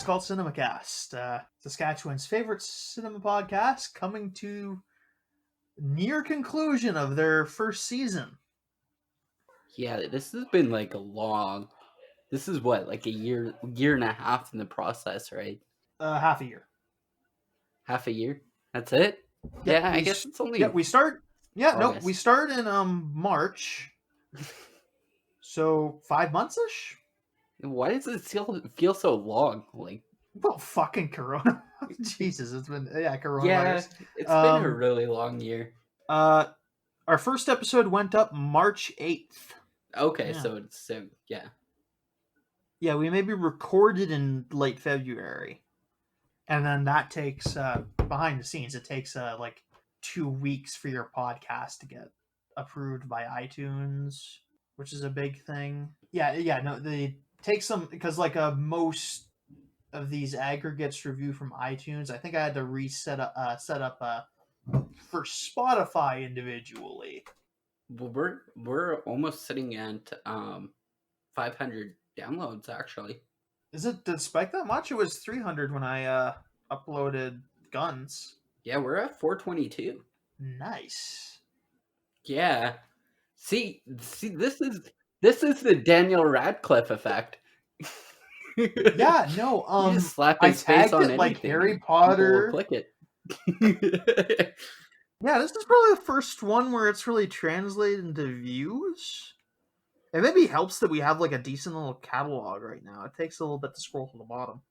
is called CinemaCast, Saskatchewan's favorite cinema podcast, coming to near conclusion of their first season. Yeah, this has been like a long. This is what, like a year and a half in the process, right? Half a year. Half a year. That's it. Yeah, I guess it's only. Yeah, we start. Yeah, August. no, we start in March. So 5 months ish. Why does it feel so long? Like, well, fucking Corona. Jesus, it's been coronavirus. Yeah, it's been a really long year. Our first episode went up March 8th. Okay, Yeah. so it's yeah. Yeah, we maybe recorded in late February. And then that takes behind the scenes, it takes like 2 weeks for your podcast to get approved by iTunes, which is a big thing. No, they take some because like most of these aggregates review from iTunes. I think I had to set up for Spotify individually. Well, we're almost sitting at 500 downloads actually. Did it spike that much? It was 300 when I uploaded Guns. Yeah, we're at 422. Nice. Yeah. See, this is the Daniel Radcliffe effect. Yeah, no. You just slap his face on anything, like Harry Potter. Click it. Yeah, this is probably the first one where it's really translated into views. It maybe helps that we have like a decent little catalog right now. It takes a little bit to scroll to the bottom.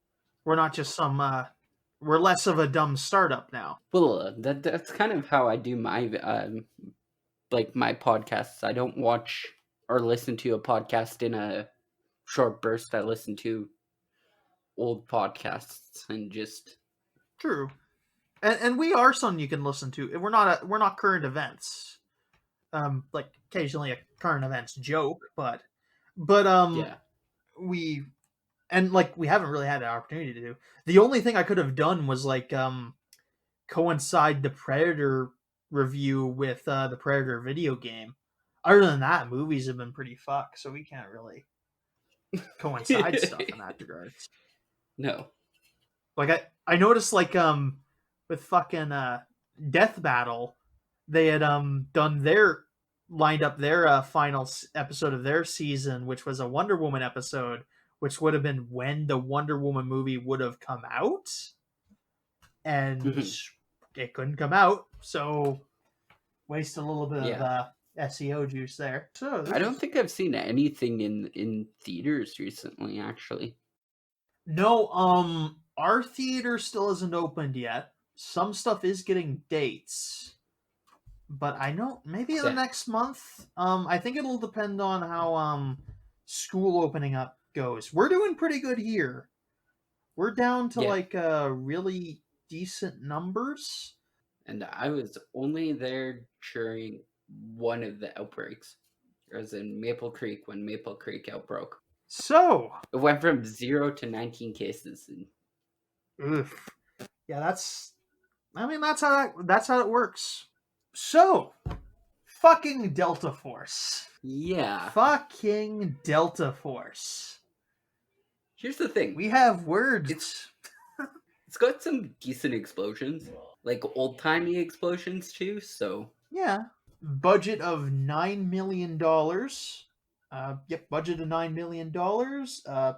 We're not just we're less of a dumb startup now. Well, that's kind of how I do my my podcasts. I don't watch or listen to a podcast in a short burst. I listen to old podcasts and just true. And we are something you can listen to. We're not current events. Like occasionally a current events joke, but yeah. we haven't really had an opportunity to do. The only thing I could have done was like coincide the Predator review with the Predator video game. Other than that, movies have been pretty fucked, so we can't really coincide stuff in that regard. No. Like I noticed like with fucking Death Battle, they had lined up their final episode of their season, which was a Wonder Woman episode, which would have been when the Wonder Woman movie would have come out, and it couldn't come out, so waste a little bit of SEO juice there. So I don't think I've seen anything in theaters recently, actually. No, our theater still isn't opened yet. Some stuff is getting dates, but I know maybe the next month. I think it'll depend on how school opening up goes. We're doing pretty good here. We're down to like really decent numbers. And I was only there during one of the outbreaks. It was in Maple Creek when Maple Creek outbroke. So it went from 0 to 19 cases. Oof. Yeah, that's how it works. So, fucking Delta Force. Yeah. Fucking Delta Force. Here's the thing. We have words. It's got some decent explosions. Like old-timey explosions too, so... Yeah. Budget of $9 million. Budget of $9 million.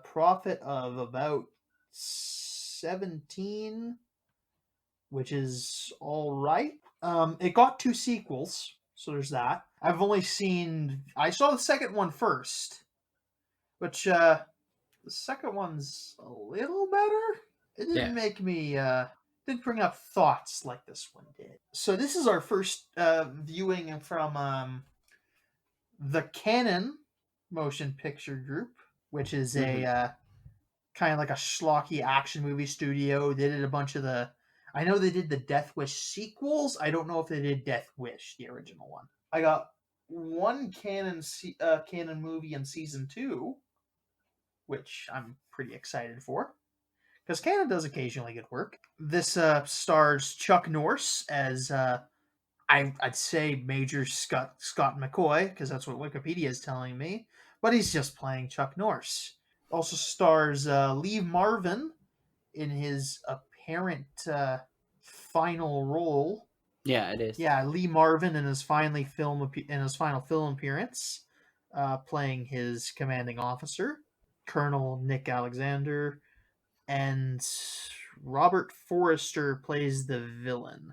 Profit of about 17, which is all right. It got 2 sequels, so there's that. I saw the second one first, which the second one's a little better. It didn't make me didn't bring up thoughts like this one did. So this is our first viewing from the Canon Motion Picture Group, which is a kind of like a schlocky action movie studio. They did a bunch of I know they did the Death Wish sequels. I don't know if they did Death Wish, the original one. I got one Canon movie in season 2, which I'm pretty excited for, because Canon does occasionally good work. This stars Chuck Norris as I'd say Major Scott McCoy, because that's what Wikipedia is telling me, but he's just playing Chuck Norris. Also stars Lee Marvin in his apparent final role. Yeah, it is. Yeah, Lee Marvin in his final film appearance, playing his commanding officer, Colonel Nick Alexander, and Robert Forrester plays the villain.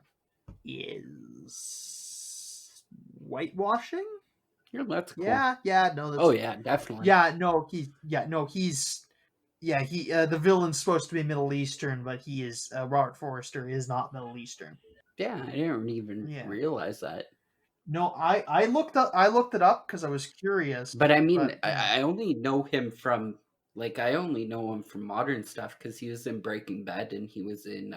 Is whitewashing? Yeah, that's cool. Yeah, no, that's. Oh yeah, definitely. Yeah, no, he's. Yeah, the villain's supposed to be Middle Eastern, but he is Robert Forrester is not Middle Eastern. Yeah, I didn't even realize that. No, I looked it up because I was curious. But I mean, but, yeah. I only know him from modern stuff because he was in Breaking Bad and he was in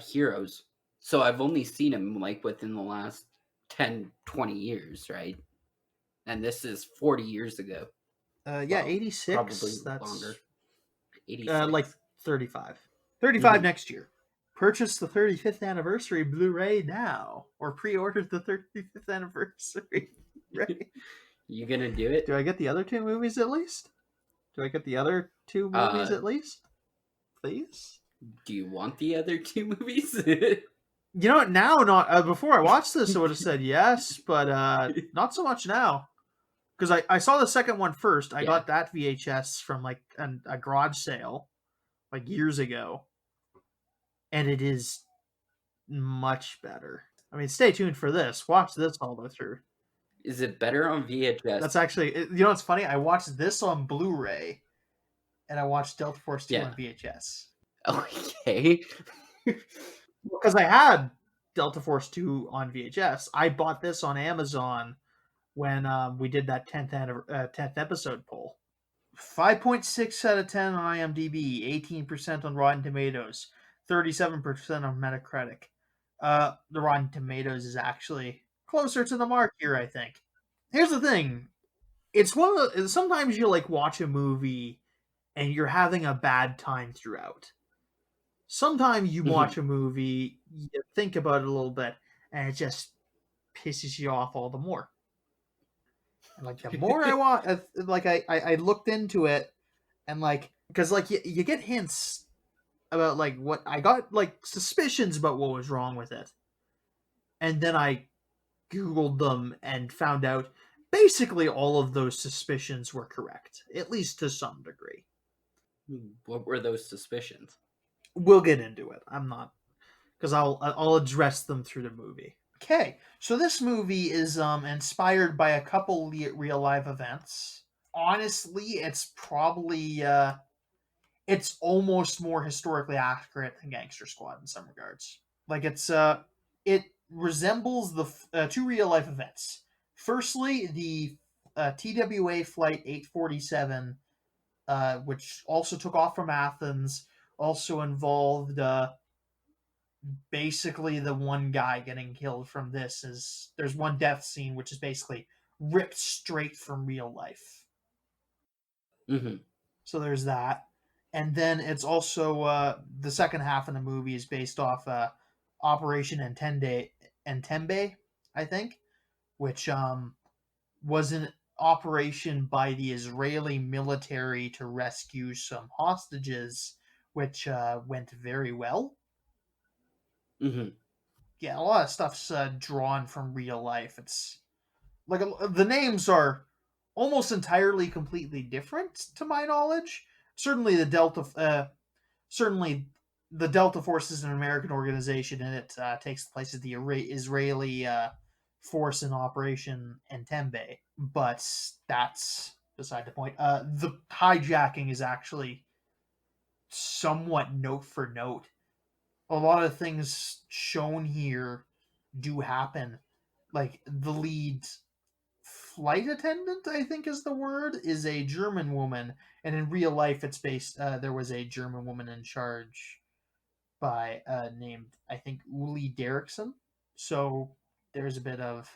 Heroes. So I've only seen him like within the last 10, 20 years, right? And this is 40 years ago. Yeah, 86. Probably that's longer. 86. Like 35. 35 next year. Purchase the 35th anniversary Blu-ray now, or pre-order the 35th anniversary. Right? You gonna do it? Do I get the other two movies at least? Please? Do you want the other two movies? You know what? Now, not before I watched this, I would have said yes, but not so much now. Because I saw the second one first. I got that VHS from like a garage sale, like years ago, and it is much better. I mean, stay tuned for this. Watch this all the way through. Is it better on VHS? That's actually, you know what's funny? I watched this on Blu-ray, and I watched Delta Force 2 on VHS. Okay. Because I had Delta Force 2 on VHS. I bought this on Amazon when we did that 10th episode poll. 5.6 out of 10 on IMDb, 18% on Rotten Tomatoes, 37% on Metacritic. The Rotten Tomatoes is actually closer to the mark here, I think. Here's the thing. It's sometimes you like watch a movie and you're having a bad time throughout. Sometimes you watch a movie, you think about it a little bit, and it just pisses you off all the more. And like the more I watch, like I looked into it, and like because like you get hints about like what I got, like suspicions about what was wrong with it, and then I Googled them and found out basically all of those suspicions were correct, at least to some degree. What were those suspicions? We'll get into it. I'm not, because I'll address them through the movie. Okay, so this movie is inspired by a couple real life events. Honestly, it's probably it's almost more historically accurate than Gangster Squad in some regards. Like it resembles the two real life events. Firstly, the TWA Flight 847, which also took off from Athens, also involved basically the one guy getting killed from this. There's one death scene which is basically ripped straight from real life. So there's that. And then it's also the second half of the movie is based off Operation Entebbe, I think, which was an operation by the Israeli military to rescue some hostages, which went very well. Yeah, a lot of stuff's drawn from real life. It's like the names are almost entirely completely different to my knowledge. Certainly the Delta Force is an American organization, and it takes the place of the Israeli force in Operation Entebbe. But that's beside the point. The hijacking is actually somewhat note for note. A lot of things shown here do happen. Like the lead flight attendant, I think is the word, is a German woman, and in real life it's based there was a German woman in charge by named, I think, Uli Derrickson. So there's a bit of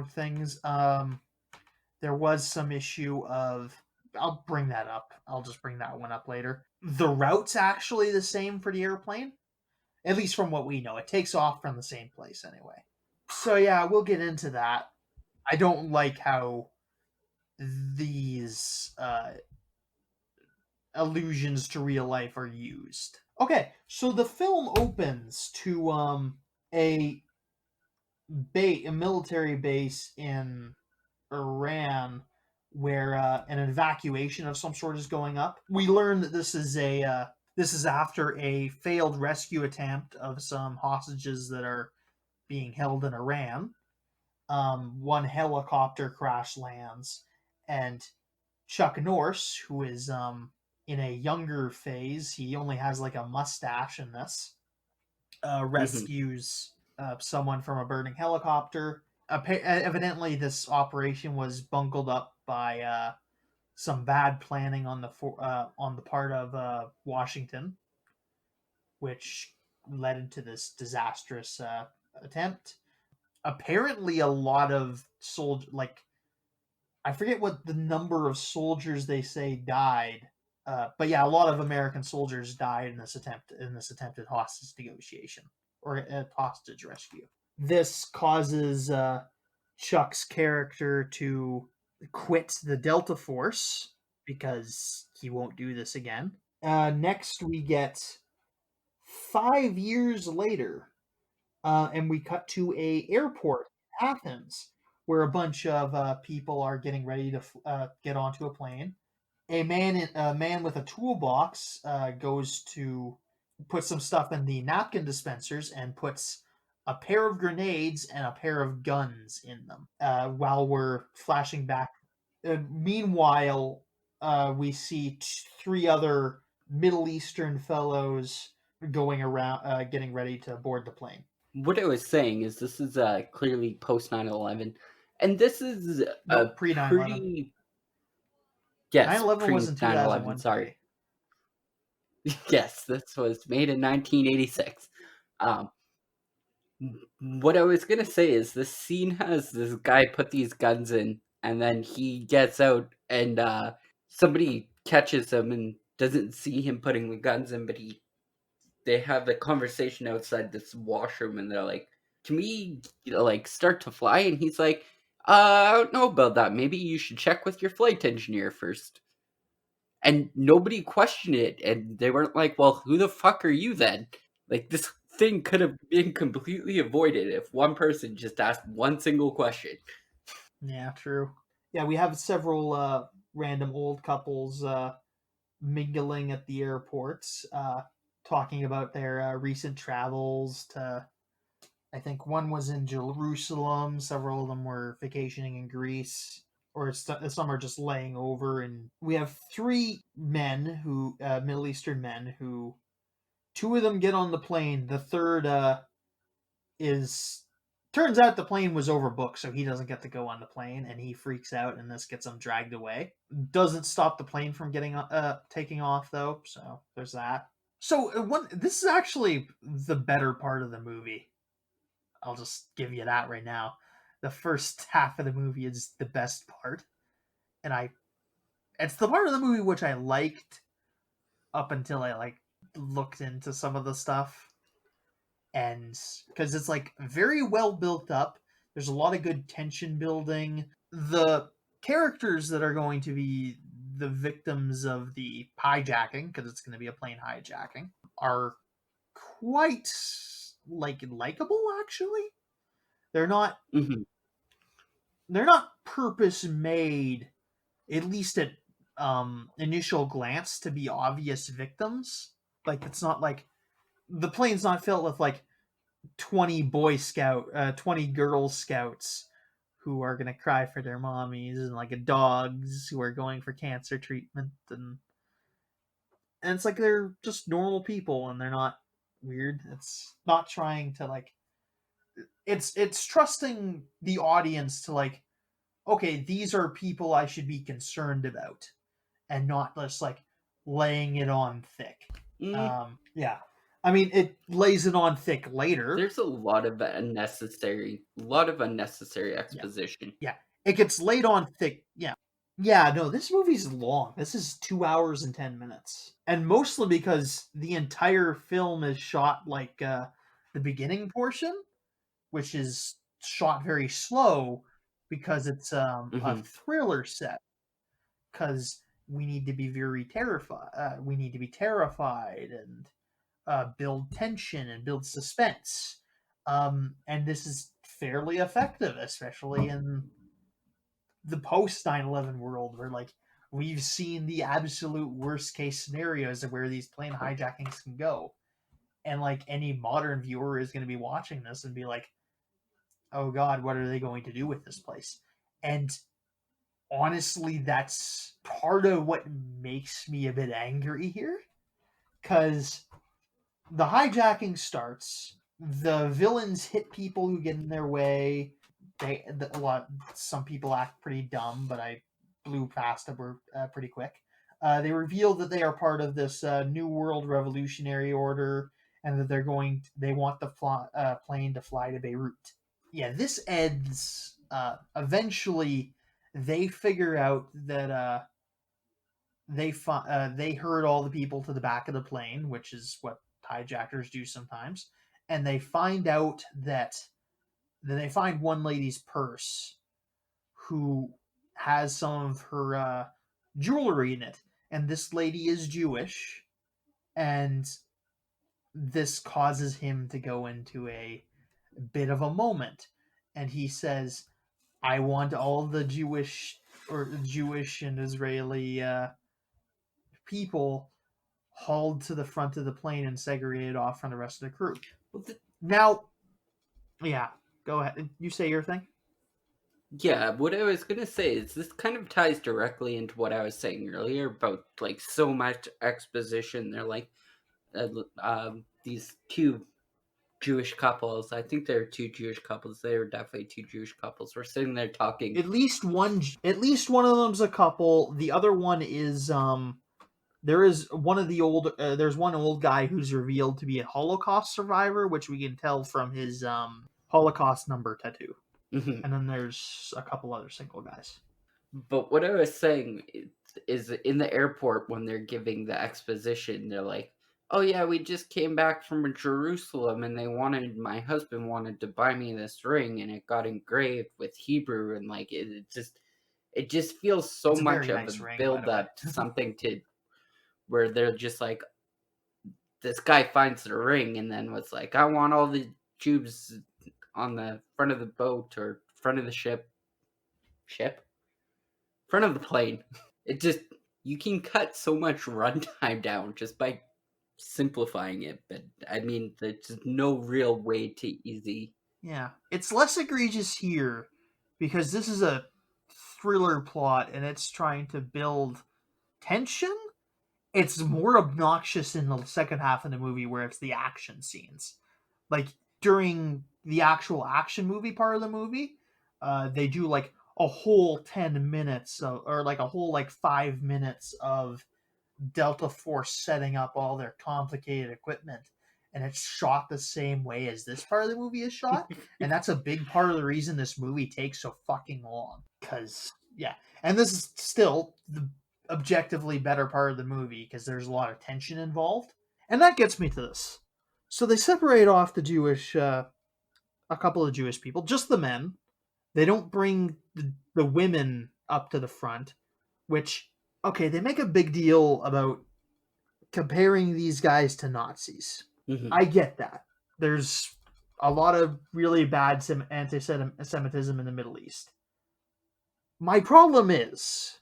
things. There was some issue of, I'll bring that up. I'll just bring that one up later. The route's actually the same for the airplane, at least from what we know. It takes off from the same place anyway. So yeah, we'll get into that. I don't like how these allusions to real life are used. Okay, so the film opens to a a military base in Iran where an evacuation of some sort is going up. We learn that this is after a failed rescue attempt of some hostages that are being held in Iran. One helicopter crash lands, and Chuck Norris, who is in a younger phase, he only has like a mustache in this, Mhm. rescues someone from a burning helicopter. Evidently, this operation was bungled up by some bad planning on the part of Washington, which led into this disastrous attempt. Apparently, a lot of like I forget what the number of soldiers they say died, but yeah, a lot of American soldiers died in this attempted hostage negotiation or hostage rescue. This causes Chuck's character to quit the Delta Force because he won't do this again. Next, we get 5 years later, and we cut to a airport in Athens where a bunch of people are getting ready to get onto a plane. A man with a toolbox goes to put some stuff in the napkin dispensers and puts a pair of grenades and a pair of guns in them. While we're flashing back, meanwhile, we see three other Middle Eastern fellows going around, getting ready to board the plane. What I was saying is this is clearly post 9/11, and this is a Nope, pre 9/11. pretty 9 yes 11 was pre in 9/11. 2001, Sorry, Cody. yes, this was made in 1986. Um, what I was gonna say is this scene has this guy put these guns in, and then he gets out, and somebody catches him and doesn't see him putting the guns in, but they have the conversation outside this washroom, and they're like, "Can we, like, start to fly?" And he's like, I don't know about that. Maybe you should check with your flight engineer first." And nobody questioned it, and they weren't like, "Well, who the fuck are you then?" Like, this thing could have been completely avoided if one person just asked one single question. Yeah, true. Yeah, we have several random old couples mingling at the airports, talking about their recent travels to. I think one was in Jerusalem. Several of them were vacationing in Greece, or some are just laying over. And we have three men who, Middle Eastern men, who two of them get on the plane. The third is turns out the plane was overbooked, so he doesn't get to go on the plane, and he freaks out, and this gets him dragged away. Doesn't stop the plane from getting taking off though, so there's that. So this is actually the better part of the movie. I'll just give you that right now. The first half of the movie is the best part, and it's the part of the movie which I liked up until I like looked into some of the stuff, and because it's like very well built up. There's a lot of good tension building. The characters that are going to be the victims of the hijacking, because it's going to be a plane hijacking, are quite likable. Actually, they're not Mhm. they're not purpose made, at least at initial glance, to be obvious victims. Like it's not like the plane's not filled with like 20 Girl Scouts who are gonna cry for their mommies, and like dogs who are going for cancer treatment, and it's like they're just normal people and they're not weird. It's not trying to like it's trusting the audience to like, okay, these are people I should be concerned about, and not just like laying it on thick. Mm, Yeah, I mean it lays it on thick later. there's a lot of unnecessary Yeah, exposition. yeah, it gets laid on thick. Yeah, yeah. No, this movie's long. This is 2 hours and 10 minutes, and mostly because the entire film is shot like the beginning portion, which is shot very slow because it's a Mhm. thriller set. Because we need to be very terrified. We need to be terrified and build tension and build suspense. And this is fairly effective, especially in the post 9/11 world, where like we've seen the absolute worst case scenarios of where these plane hijackings can go. And like any modern viewer is going to be watching this and be like, oh God, what are they going to do with this place? And honestly, that's part of what makes me a bit angry here. Because the hijacking starts, the villains hit people who get in their way. Some people act pretty dumb, but I blew past them pretty quick. They reveal that they are part of this New World Revolutionary Order, and that they want the plane to fly to Beirut. Yeah, this ends. Eventually, they figure out that they herd all the people to the back of the plane, which is what hijackers do sometimes, and they find out that they find one lady's purse who has some of her jewelry in it, and this lady is Jewish, and this causes him to go into a bit of a moment, and he says, I want all the Jewish and Israeli people hauled to the front of the plane and segregated off from the rest of the crew. Now, yeah, go ahead. You say your thing. Yeah, what I was gonna say is this kind of ties directly into what I was saying earlier about like so much exposition. They're like these two Jewish couples. I think there are two Jewish couples. They were definitely two Jewish couples. We're sitting there talking. At least one of them's a couple. The other one is there is one of the old there's one old guy who's revealed to be a Holocaust survivor, which we can tell from his Holocaust number tattoo. Mm-hmm. And then there's a couple other single guys. But what I was saying is in the airport when they're giving the exposition, they're like, oh yeah, we just came back from Jerusalem and my husband wanted to buy me this ring and it got engraved with Hebrew, and like it just feels so much of nice a build up to something to where they're just like, this guy finds the ring and then was like, I want all the Jews on the front of the boat or front of the ship front of the plane. It just, you can cut so much runtime down just by simplifying it, but I mean, there's no real way to easy. Yeah, it's less egregious here because this is a thriller plot and it's trying to build tension. It's more obnoxious in the second half of the movie where it's the action scenes. Like during the actual action movie part of the movie, they do like a whole 10 minutes or like a whole like 5 minutes of Delta Force setting up all their complicated equipment, and it's shot the same way as this part of the movie is shot. And that's a big part of the reason this movie takes so fucking long. Because, yeah. And this is still the objectively better part of the movie because there's a lot of tension involved. And that gets me to this. So they separate off the Jewish, a couple of Jewish people, just the men. They don't bring the women up to the front, which, okay, they make a big deal about comparing these guys to Nazis. Mm-hmm. I get that. There's a lot of really bad anti-Semitism in the Middle East. My problem is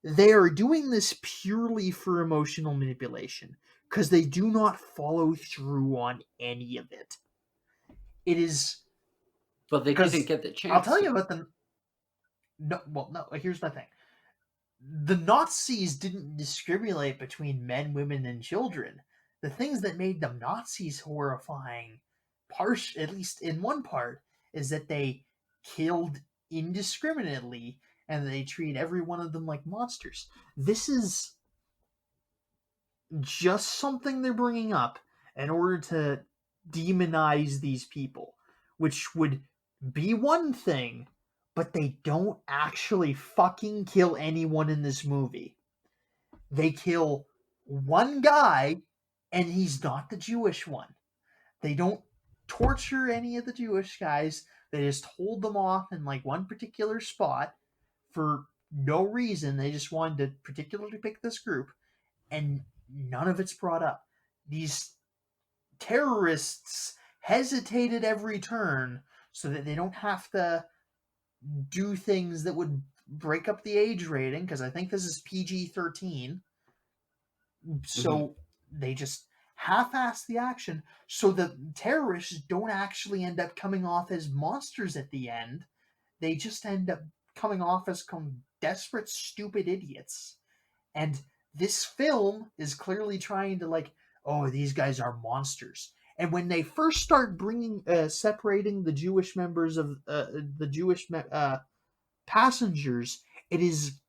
they are doing this purely for emotional manipulation because they do not follow through on any of it. It is... But they didn't get the chance. I'll tell you about the... No, here's my thing. The Nazis didn't discriminate between men, women, and children. The things that made the Nazis horrifying, at least in one part, is that they killed indiscriminately and they treat every one of them like monsters. This is just something they're bringing up in order to demonize these people, which would be one thing, but they don't actually fucking kill anyone in this movie. They kill one guy, and he's not the Jewish one. They don't torture any of the Jewish guys. They just hold them off in like one particular spot for no reason. They just wanted to particularly pick this group, and none of it's brought up. These terrorists hesitated every turn so that they don't have to do things that would break up the age rating, because I think this is PG-13. So they just half-ass the action, so the terrorists don't actually end up coming off as monsters at the end. They just end up coming off as desperate, stupid idiots. And this film is clearly trying to, like, oh, these guys are monsters. And when they first start separating the Jewish members of the Jewish passengers, it is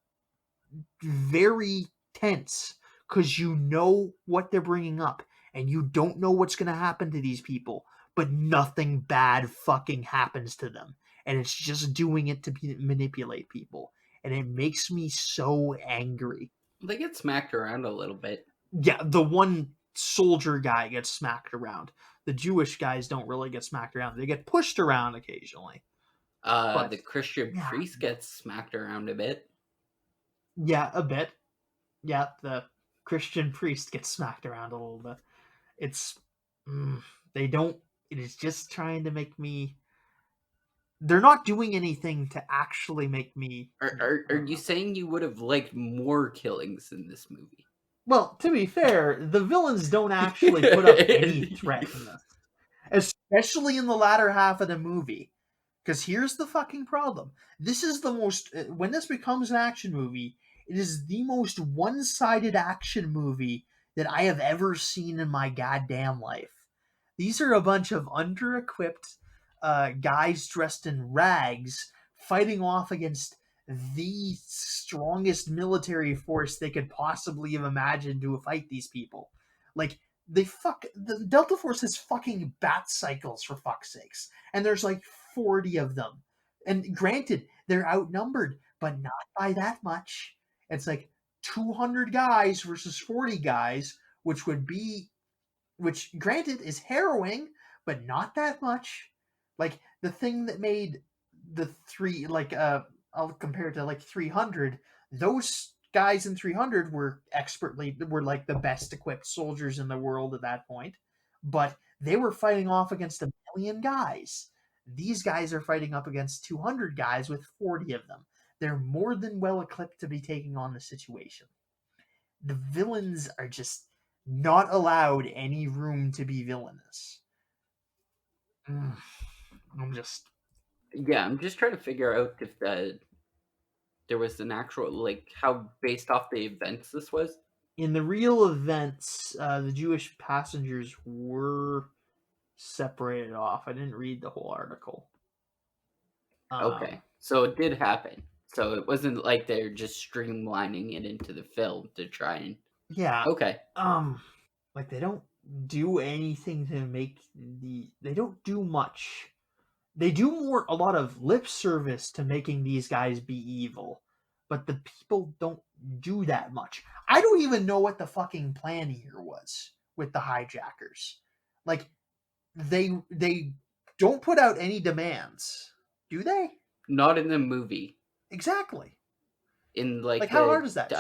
very tense, because you know what they're bringing up, and you don't know what's going to happen to these people, but nothing bad fucking happens to them, and it's just doing it to manipulate people, and it makes me so angry. They get smacked around a little bit. Yeah, the one soldier guy gets smacked around. The Jewish guys don't really get smacked around. They get pushed around occasionally. The Christian priest gets smacked around a bit. Yeah, a bit. Yeah, the Christian priest gets smacked around a little bit. It's they don't. It is just trying to make me. They're not doing anything to actually make me. Are you saying you would have liked more killings in this movie? Well, to be fair, the villains don't actually put up any threat in this, especially in the latter half of the movie. Because here's the fucking problem. This is the most. When this becomes an action movie, it is the most one-sided action movie that I have ever seen in my goddamn life. These are a bunch of under-equipped guys dressed in rags fighting off against the strongest military force they could possibly have imagined to fight these people. Like, the Delta Force has fucking bat cycles, for fuck's sakes, and there's like 40 of them. And granted, they're outnumbered, but not by that much. It's like 200 guys versus 40 guys, which granted is harrowing, but not that much. Like, the thing that made the three, like, I'll compare it to like 300, those guys in 300 were like the best equipped soldiers in the world at that point, but they were fighting off against 1 million guys. These guys are fighting up against 200 guys with 40 of them. They're more than well equipped to be taking on the situation. The villains are just not allowed any room to be villainous. I'm just trying to figure out if there was an actual, like, how based off the events this was. In the real events, the Jewish passengers were separated off. I didn't read the whole article. Okay, so it did happen. So it wasn't like they're just streamlining it into the film to try and. Yeah. Okay. Like, they don't do anything to make they don't do much. They do a lot of lip service to making these guys be evil, but the people don't do that much. I don't even know what the fucking plan here was with the hijackers. Like, they don't put out any demands, do they? Not in the movie. Exactly. In like how hard is that?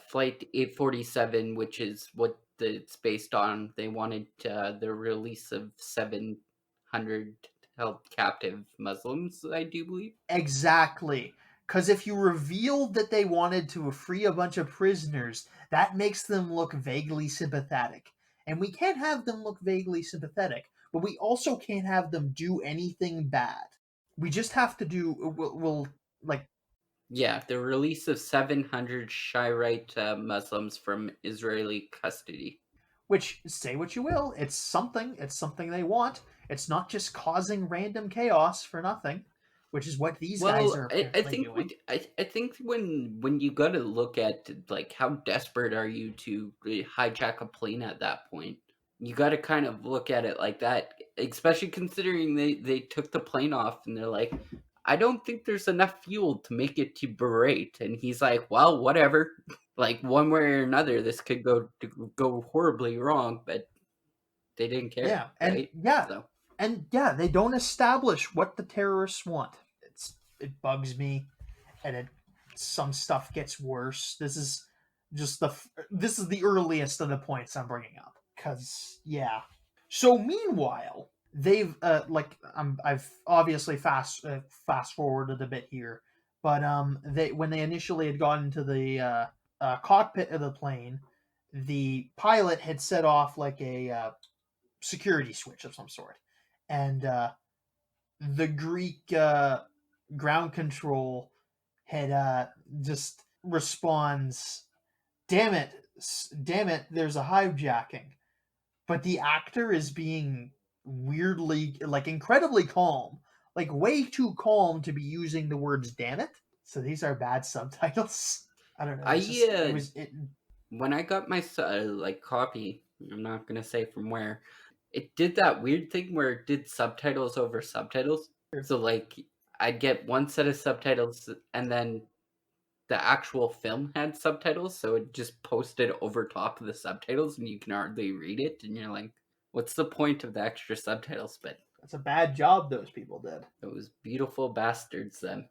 Flight 847, which is what it's based on, they wanted the release of 700 held captive Muslims, I do believe. Exactly. Because if you revealed that they wanted to free a bunch of prisoners, that makes them look vaguely sympathetic. And we can't have them look vaguely sympathetic, but we also can't have them do anything bad. We just have to do, Yeah, the release of 700 Shiite Muslims from Israeli custody. Which, say what you will, it's something they want. It's not just causing random chaos for nothing, which is what these guys are doing. I think when you got to look at, like, how desperate are you to hijack a plane at that point, you got to kind of look at it like that, especially considering they took the plane off and they're like, I don't think there's enough fuel to make it to Beirut. And he's like, well, whatever. Like, one way or another, this could go horribly wrong, but they didn't care. Yeah, right? And they don't establish what the terrorists want. It bugs me, and it some stuff gets worse. This is just the earliest of the points I'm bringing up, because yeah. So meanwhile, they've I've obviously fast forwarded a bit here, but they when they initially had gotten to the cockpit of the plane, the pilot had set off like a security switch of some sort, and the Greek ground control had just responds, damn it, there's a hijacking. But the actor is being weirdly, like, incredibly calm, like way too calm to be using the words damn it. So these are bad subtitles. I don't know. When I got my copy, I'm not gonna say from where, it did that weird thing where it did subtitles over subtitles. So like I'd get one set of subtitles and then the actual film had subtitles, so it just posted over top of the subtitles and you can hardly read it, and you're like, what's the point of the extra subtitles? But that's a bad job those people did. Those beautiful bastards then.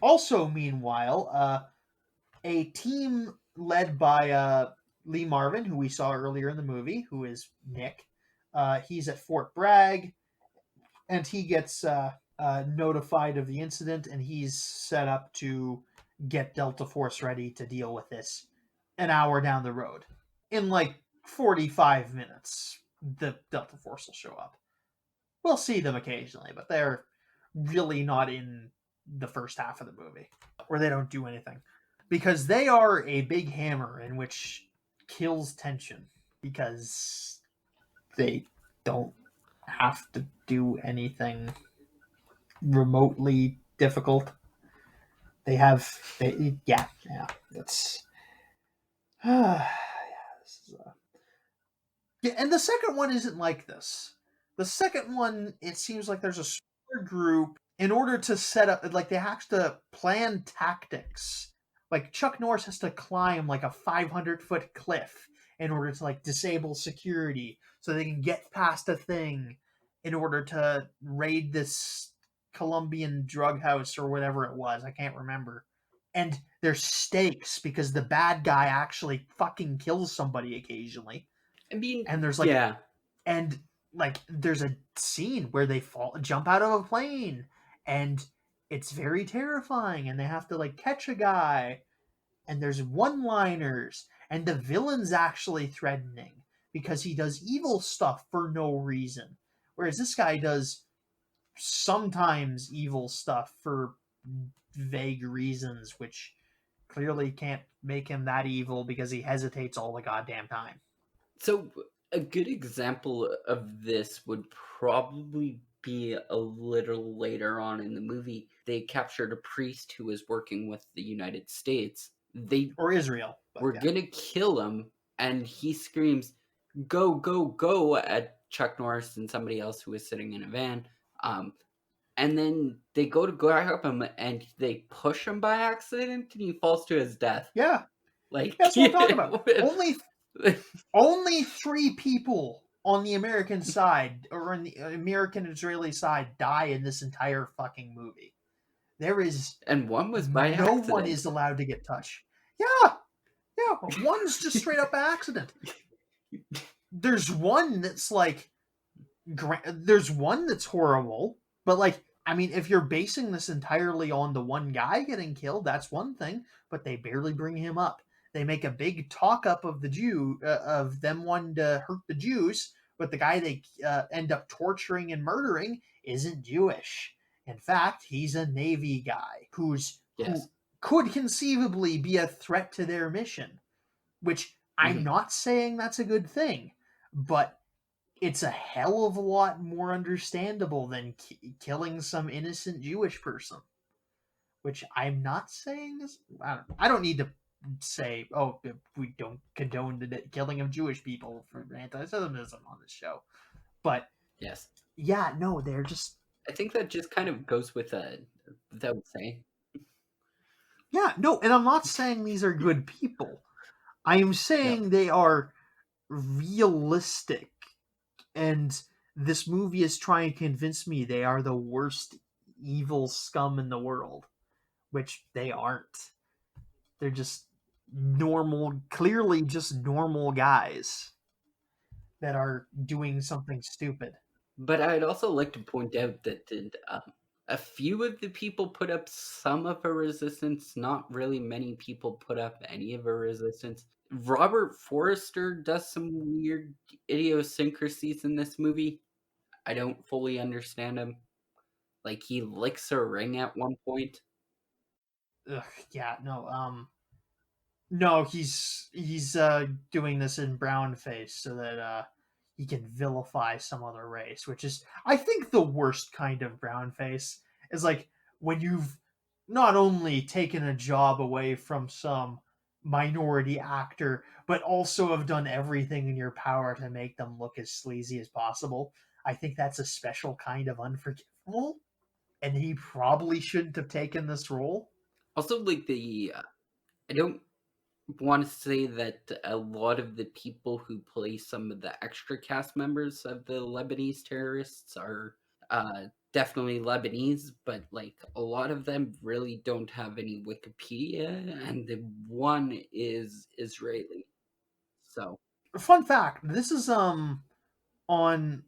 Also, meanwhile, a team led by Lee Marvin, who we saw earlier in the movie, who is Nick, he's at Fort Bragg, and he gets notified of the incident, and he's set up to get Delta Force ready to deal with this an hour down the road. In like 45 minutes, the Delta Force will show up. We'll see them occasionally, but they're really not in the first half of the movie, where they don't do anything. Because they are a big hammer in which kills tension, because they don't have to do anything remotely difficult. That's and the second one isn't like this. The second one, it seems like there's a smaller group in order to set up, like, they have to plan tactics. Like, Chuck Norris has to climb like a 500-foot cliff in order to like disable security so they can get past a thing in order to raid this Colombian drug house or whatever it was. I can't remember. And there's stakes because the bad guy actually fucking kills somebody occasionally. I mean, and there's like, yeah, and like there's a scene where they jump out of a plane, and it's very terrifying, and they have to like catch a guy, and there's one-liners, and the villain's actually threatening because he does evil stuff for no reason, whereas this guy does sometimes evil stuff for vague reasons, which clearly can't make him that evil because he hesitates all the goddamn time. So a good example of this would probably be a little later on in the movie. They captured a priest who was working with the United States. Or Israel. We're gonna kill him, and he screams, "Go, go, go," at Chuck Norris and somebody else who was sitting in a van. And then they go to grab him, and they push him by accident, and he falls to his death. Yeah. Like, that's what I'm talking about. Only 3 people on the American side, or on the American-Israeli side, die in this entire fucking movie. There is... And one was by accident. No one is allowed to get touched. Yeah. One's just straight up accident. There's one that's like... There's one that's horrible, but like, I mean, if you're basing this entirely on the one guy getting killed, that's one thing, but they barely bring him up. They make a big talk up of the Jew, of them wanting to hurt the Jews, but the guy they end up torturing and murdering isn't Jewish. In fact, he's a Navy guy who could conceivably be a threat to their mission, which I'm not saying that's a good thing, but it's a hell of a lot more understandable than killing some innocent Jewish person, which I'm not saying is... I don't need to say, oh, we don't condone the killing of Jewish people for anti-Semitism on this show. But, yes. Yeah, no, they're just... I think that just kind of goes with without saying. Yeah, no, and I'm not saying these are good people. I am saying they are realistic. And this movie is trying to convince me they are the worst evil scum in the world. which they aren't. They're just clearly just normal guys that are doing something stupid. But I'd also like to point out that a few of the people put up some of a resistance. Not really many people put up any of a resistance. Robert Forrester does some weird idiosyncrasies in this movie. I don't fully understand him. Like, he licks a ring at one point. Ugh, yeah, no, he's doing this in brown face so that he can vilify some other race, which is, I think, the worst kind of brown face. Is like when you've not only taken a job away from some minority actor, but also have done everything in your power to make them look as sleazy as possible. I think that's a special kind of unforgivable, and he probably shouldn't have taken this role. Also, like, I don't want to say that a lot of the people who play some of the extra cast members of the Lebanese terrorists are definitely Lebanese, but like a lot of them really don't have any Wikipedia, and the one is Israeli. So, Fun fact: this is on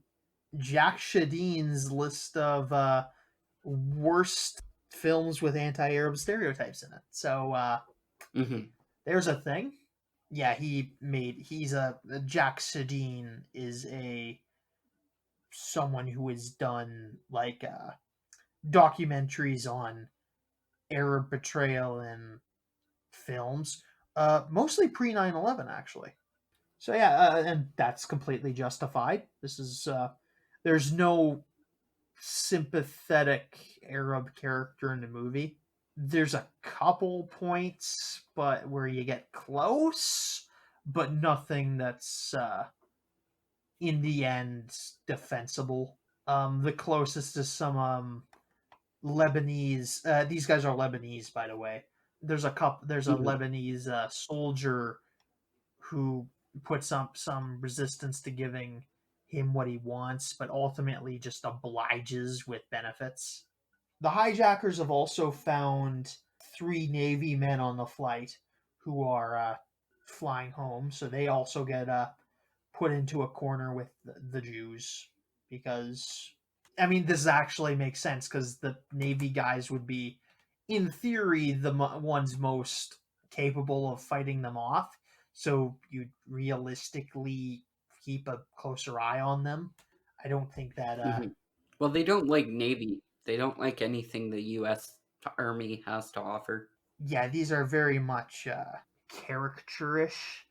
Jack Shadeen's list of worst films with anti-Arab stereotypes in it. So mhm. there's a thing. Yeah, he's a Jack Shadeen is a someone who has done like documentaries on Arab betrayal in films, mostly pre 9/11 actually. So yeah, and that's completely justified. This is there's no sympathetic Arab character in the movie. There's a couple points, but where you get close, but nothing that's in the end defensible. The closest is some Lebanese. These guys are Lebanese, by the way. There's a couple. There's a Mhm. Lebanese soldier who puts up some resistance to giving him what he wants, but ultimately just obliges with benefits. The hijackers have also found 3 Navy men on the flight who are flying home, so they also get put into a corner with the Jews because, I mean, this actually makes sense because the Navy guys would be, in theory, the ones most capable of fighting them off. So you'd realistically keep a closer eye on them. I don't think that. Mhm. Well, they don't like Navy. They don't like anything the U.S. Army has to offer. Yeah, these are very much caricaturish.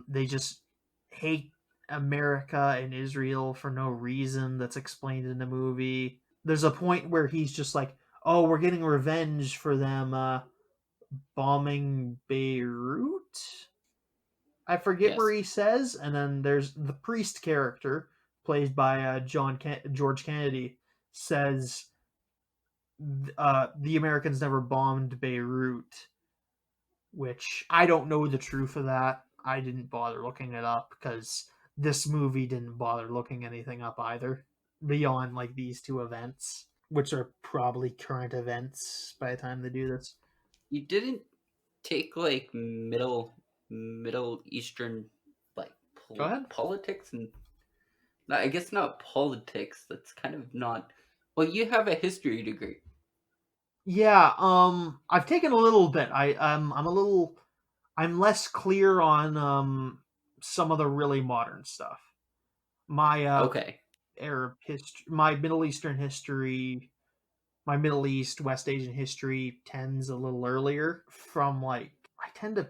They just hate America and Israel for no reason that's explained in the movie. There's a point where he's just like, "Oh, we're getting revenge for them bombing Beirut." I forget where Yes. he says, and then there's the priest character played by George Kennedy says the Americans never bombed Beirut, which I don't know the truth of that. I didn't bother looking it up because this movie didn't bother looking anything up either beyond like these two events, which are probably current events by the time they do this. You didn't take like Middle Eastern like Go ahead. politics, and I guess not politics. That's kind of not. Well, you have a history degree. Yeah, I've taken a little bit. I'm less clear on some of the really modern stuff. My Okay. Arab history, my Middle Eastern history, my Middle East, West Asian history tends a little earlier from like I tend to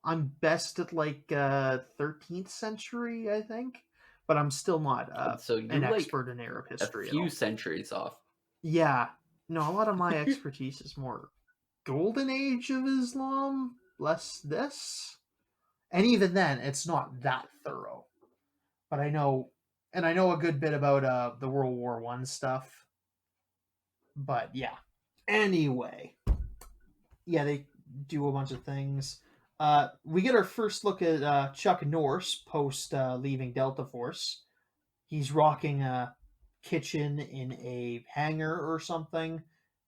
I'm best at like 13th century, I think, but I'm still not So an you're like expert in Arab a history at few all. centuries off. Yeah, no, a lot of my expertise is more golden age of Islam, less this. And even then, it's not that thorough. But I know a good bit about the World War One stuff. But yeah. Anyway, yeah, they do a bunch of things. We get our first look at Chuck Norris post leaving Delta Force. He's rocking a kitchen in a hangar or something,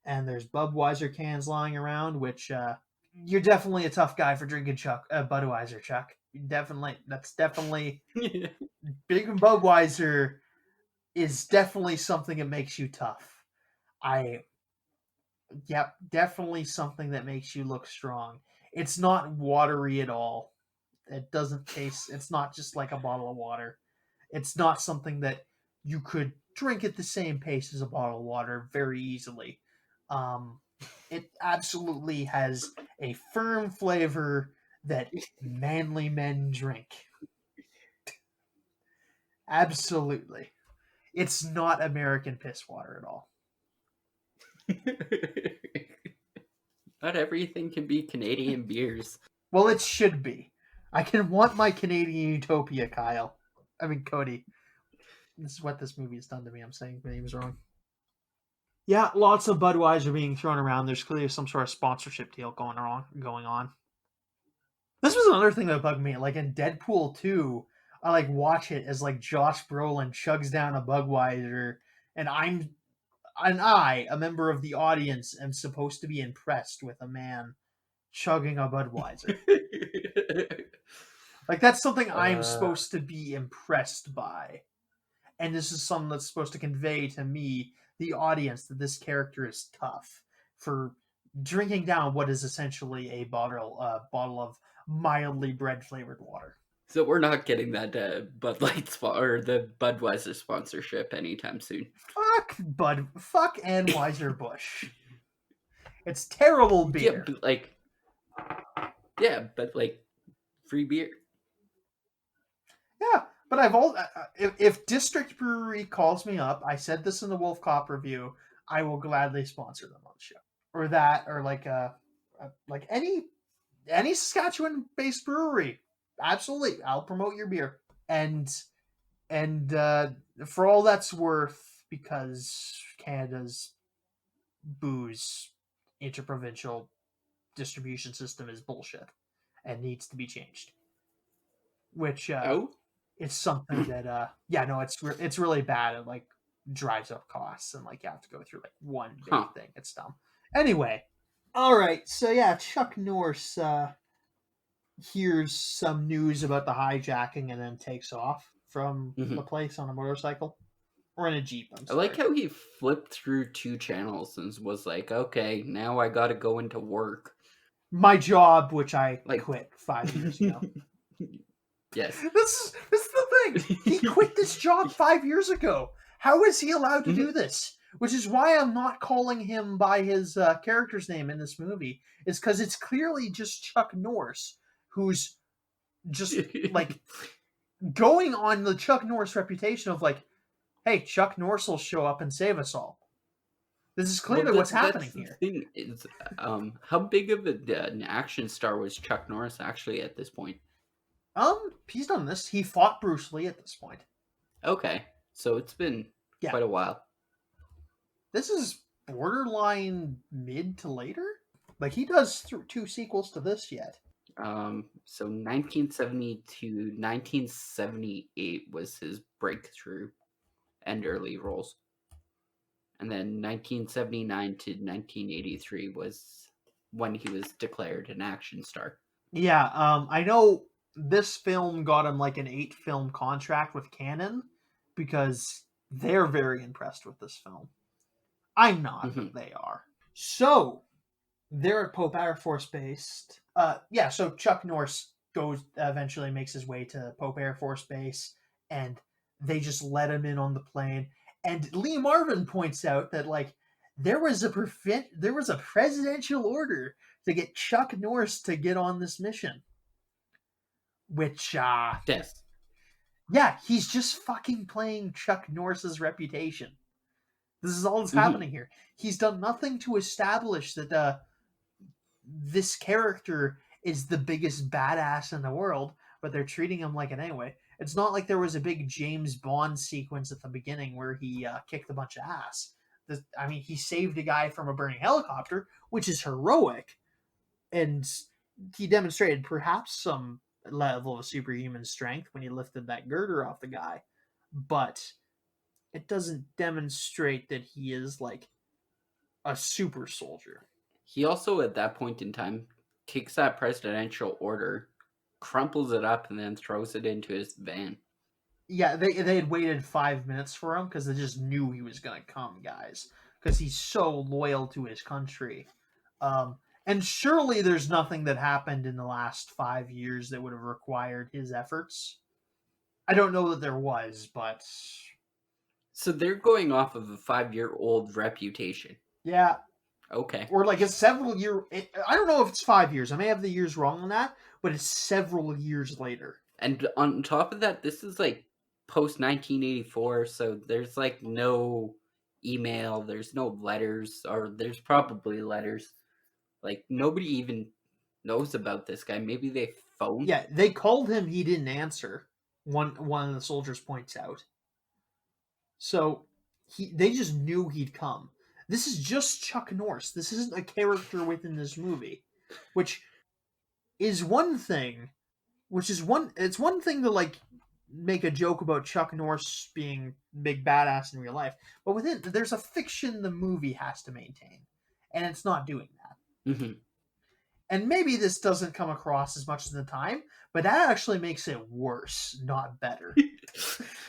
and there's Budweiser cans lying around, which you're definitely a tough guy for drinking Budweiser, Chuck. That's definitely big Budweiser is definitely something that makes you tough. Definitely something that makes you look strong. It's not watery at all. It doesn't taste. It's not just like a bottle of water. It's not something that you could drink at the same pace as a bottle of water very easily. It absolutely has a firm flavor that manly men drink. Absolutely. It's not American piss water at all. Not everything can be Canadian beers. Well, it should be. I can want my Canadian utopia, Kyle. I mean, Cody. This is what this movie has done to me. I'm saying my name is wrong. Yeah, lots of Budweiser being thrown around. There's clearly some sort of sponsorship deal going on. This was another thing that bugged me. Like in Deadpool 2, I like watch it as like Josh Brolin chugs down a Budweiser, and I, a member of the audience, am supposed to be impressed with a man chugging a Budweiser. Like that's something I'm supposed to be impressed by. And this is something that's supposed to convey to me, the audience, that this character is tough for drinking down what is essentially a bottle of mildly bread flavored water. So we're not getting that Bud Light or the Budweiser sponsorship anytime soon. Fuck Anheuser-Busch. It's terrible beer. But free beer. Yeah, but if District Brewery calls me up, I said this in the Wolf Cop review, I will gladly sponsor them on the show. Or that, or like any Saskatchewan-based brewery. Absolutely, I'll promote your beer. And for all that's worth, because Canada's booze interprovincial distribution system is bullshit and needs to be changed. Which it's something that it's really bad. It like drives up costs and like you have to go through like one big thing. It's dumb. Anyway, all right. So yeah, Chuck Norris hears some news about the hijacking and then takes off from the place on a motorcycle or in a Jeep. I like how he flipped through 2 channels and was like, "Okay, now I got to go into work." My job, which I quit 5 years ago. Yes. This is the thing. He quit this job 5 years ago. How is he allowed to do this? Which is why I'm not calling him by his character's name in this movie. Is because it's clearly just Chuck Norris, who's just like going on the Chuck Norris reputation of like, hey, Chuck Norris will show up and save us all. This is clearly what's happening here. The thing is, how big of an action star was Chuck Norris actually at this point? He's done this. He fought Bruce Lee at this point. Okay, so it's been quite a while. This is borderline mid to later. Like he does 2 sequels to this yet. So 1970 to 1978 was his breakthrough and early roles. And then 1979 to 1983 was when he was declared an action star. Yeah, I know this film got him like an 8-film contract with Canon because they're very impressed with this film. I'm not, but they are. So, they're at Pope Air Force Base. So Chuck Norris eventually makes his way to Pope Air Force Base, and they just let him in on the plane. And Lee Marvin points out that like there was a presidential order to get Chuck Norris to get on this mission. Which yes. Yeah, he's just fucking playing Chuck Norris's reputation. This is all that's happening here. He's done nothing to establish that this character is the biggest badass in the world, but they're treating him like it anyway. It's not like there was a big James Bond sequence at the beginning where he kicked a bunch of ass. He saved a guy from a burning helicopter, which is heroic, and he demonstrated perhaps some level of superhuman strength when he lifted that girder off the guy, but it doesn't demonstrate that he is like a super soldier. He also, at that point in time, takes that presidential order, crumples it up, and then throws it into his van. Yeah, they had waited 5 minutes for him because they just knew he was gonna come, guys. Because he's so loyal to his country. And surely there's nothing that happened in the last 5 years that would have required his efforts. I don't know that there was, but So they're going off of a 5-year-old reputation. yeah, Okay. or like a several year. I don't know if it's 5 years. I may have the years wrong on that, but it's several years later. And on top of that, this is like post 1984, so there's like no email, there's no letters, or there's probably letters. Like nobody even knows about this guy. Maybe they phoned. Yeah, they called him. He didn't answer. One of the soldiers points out. So they just knew he'd come. This is just Chuck Norris. This isn't a character within this movie, which is one thing. It's one thing to like make a joke about Chuck Norris being big badass in real life, but within there's a fiction the movie has to maintain, and it's not doing that. Mm-hmm. And maybe this doesn't come across as much of the time, but that actually makes it worse, not better.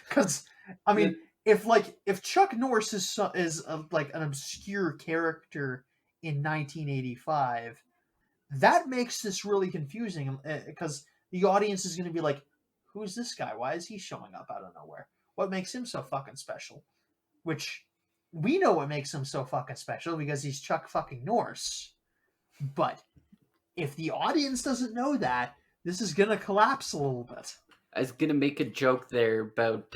Because I mean, if Chuck Norris is like an obscure character in 1985, that makes this really confusing because the audience is going to be like, "Who is this guy? Why is he showing up out of nowhere? What makes him so fucking special?" Which we know what makes him so fucking special because he's Chuck fucking Norris. But if the audience doesn't know that, this is going to collapse a little bit. I was gonna make a joke there about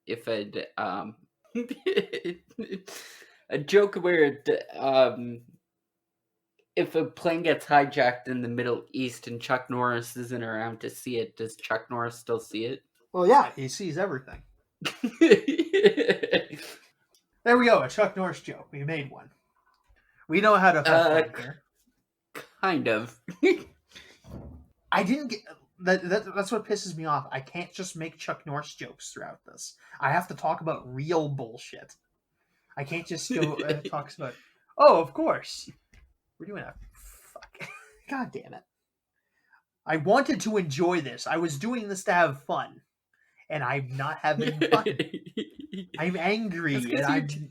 if a joke where if a plane gets hijacked in the Middle East and Chuck Norris isn't around to see it, does Chuck Norris still see it? Well, yeah, he sees everything. There we go, a Chuck Norris joke. We made one. We know how to have fun here. Kind of. I didn't get that's what pisses me off. I can't just make Chuck Norris jokes throughout this. I have to talk about real bullshit. I can't just go talks about. Oh, of course, we're doing a fuck. God damn it! I wanted to enjoy this. I was doing this to have fun, and I'm not having fun. I'm angry, and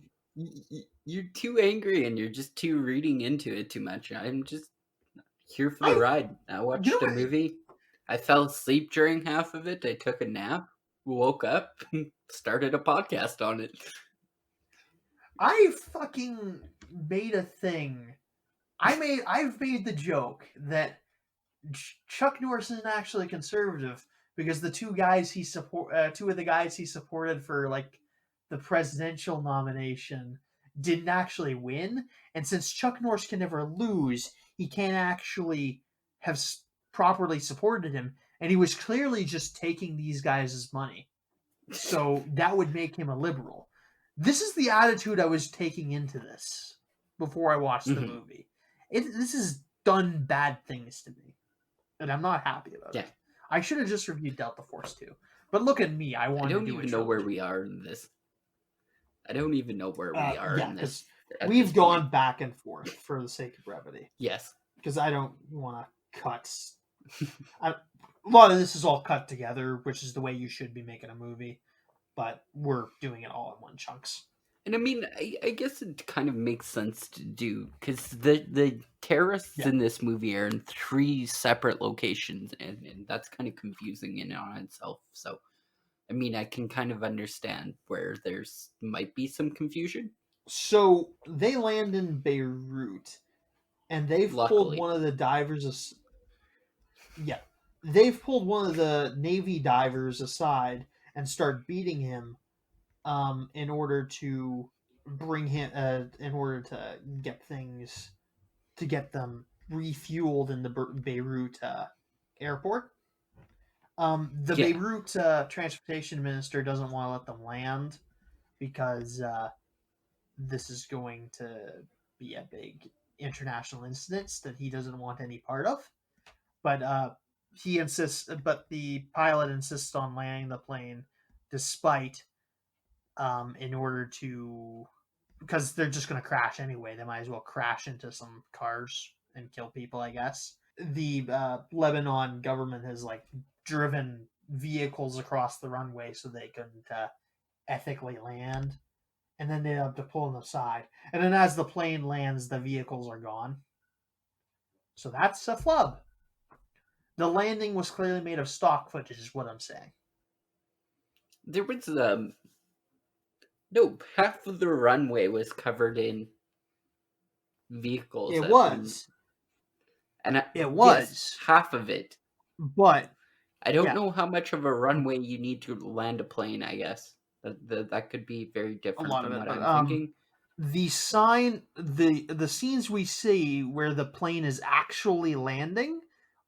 you're too angry, and you're just too reading into it too much. I'm just here for the ride. I watched a movie. I fell asleep during half of it. I took a nap, woke up, started a podcast on it. I fucking made a thing. I've made the joke that Chuck Norris isn't actually conservative because the two of the guys he supported for like the presidential nomination didn't actually win, and since Chuck Norris can never lose, he can't actually have properly supported him, and he was clearly just taking these guys' money. So that would make him a liberal. This is the attitude I was taking into this before I watched the movie. This has done bad things to me, and I'm not happy about it. I should have just reviewed Delta Force 2. But look at me. I don't even know where we are in this. I don't even know where we are in this. We've gone back and forth for the sake of brevity. Yes. Because I don't want to cut. A lot of this is all cut together, which is the way you should be making a movie. But we're doing it all in one chunks. And I mean, I guess it kind of makes sense to do, because the terrorists in this movie are in 3 separate locations, and that's kind of confusing in and on itself. So, I mean, I can kind of understand where there's might be some confusion. So, they land in Beirut, and they've pulled one of the divers... They've pulled one of the Navy divers aside and start beating him in order to bring him in order to get them refueled in the Beirut airport. The Beirut transportation minister doesn't want to let them land because this is going to be a big international incident that he doesn't want any part of. But the pilot insists on landing the plane despite in order to because they're just going to crash anyway. They might as well crash into some cars and kill people, I guess. The Lebanon government has like driven vehicles across the runway so they couldn't ethically land, and then they have to pull them aside. And then as the plane lands, the vehicles are gone. So that's a flub. The landing was clearly made of stock footage, is what I'm saying. There was no, half of the runway was covered in vehicles. It was. And it was. Yes, half of it. But I don't know how much of a runway you need to land a plane, I guess. That could be very different from what I'm thinking. The scenes we see where the plane is actually landing,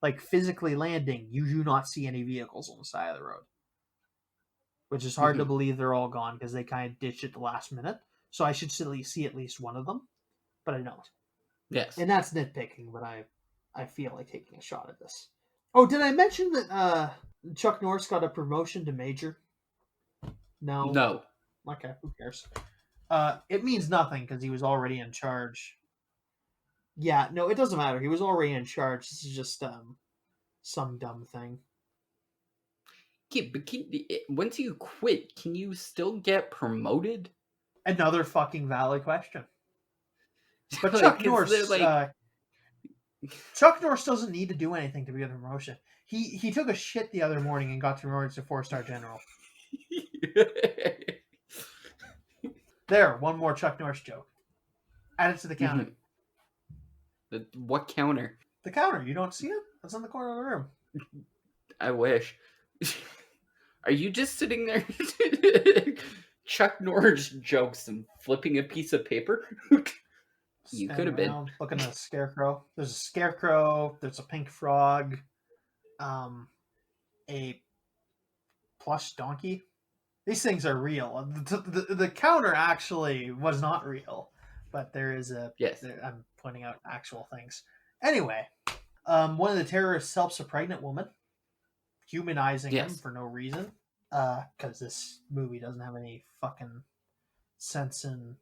like physically landing, you do not see any vehicles on the side of the road. Which is hard to believe they're all gone because they kind of ditched at the last minute. So I should see at least one of them, but I don't. Yes. And that's nitpicking, but I feel like taking a shot at this. Oh, did I mention that Chuck Norris got a promotion to major? No. No. Okay, who cares? It means nothing because he was already in charge. Yeah, no, it doesn't matter. He was already in charge. This is just some dumb thing. Yeah, but once you quit, can you still get promoted? Another fucking valid question. But Chuck Norris, Chuck Norris doesn't need to do anything to get a promotion. He took a shit the other morning and got promoted to 4-star general. There, one more Chuck Norris joke. Add it to the counter. What counter? The counter. You don't see it? It's in the corner of the room. I wish. Are you just sitting there Chuck Norris jokes and flipping a piece of paper? You could have been looking at a scarecrow. There's a scarecrow. There's a pink frog. A plush donkey. These things are real. The counter actually was not real, but there is a. Yes. I'm pointing out actual things. Anyway, one of the terrorists helps a pregnant woman, humanizing him for no reason. Because this movie doesn't have any fucking sense in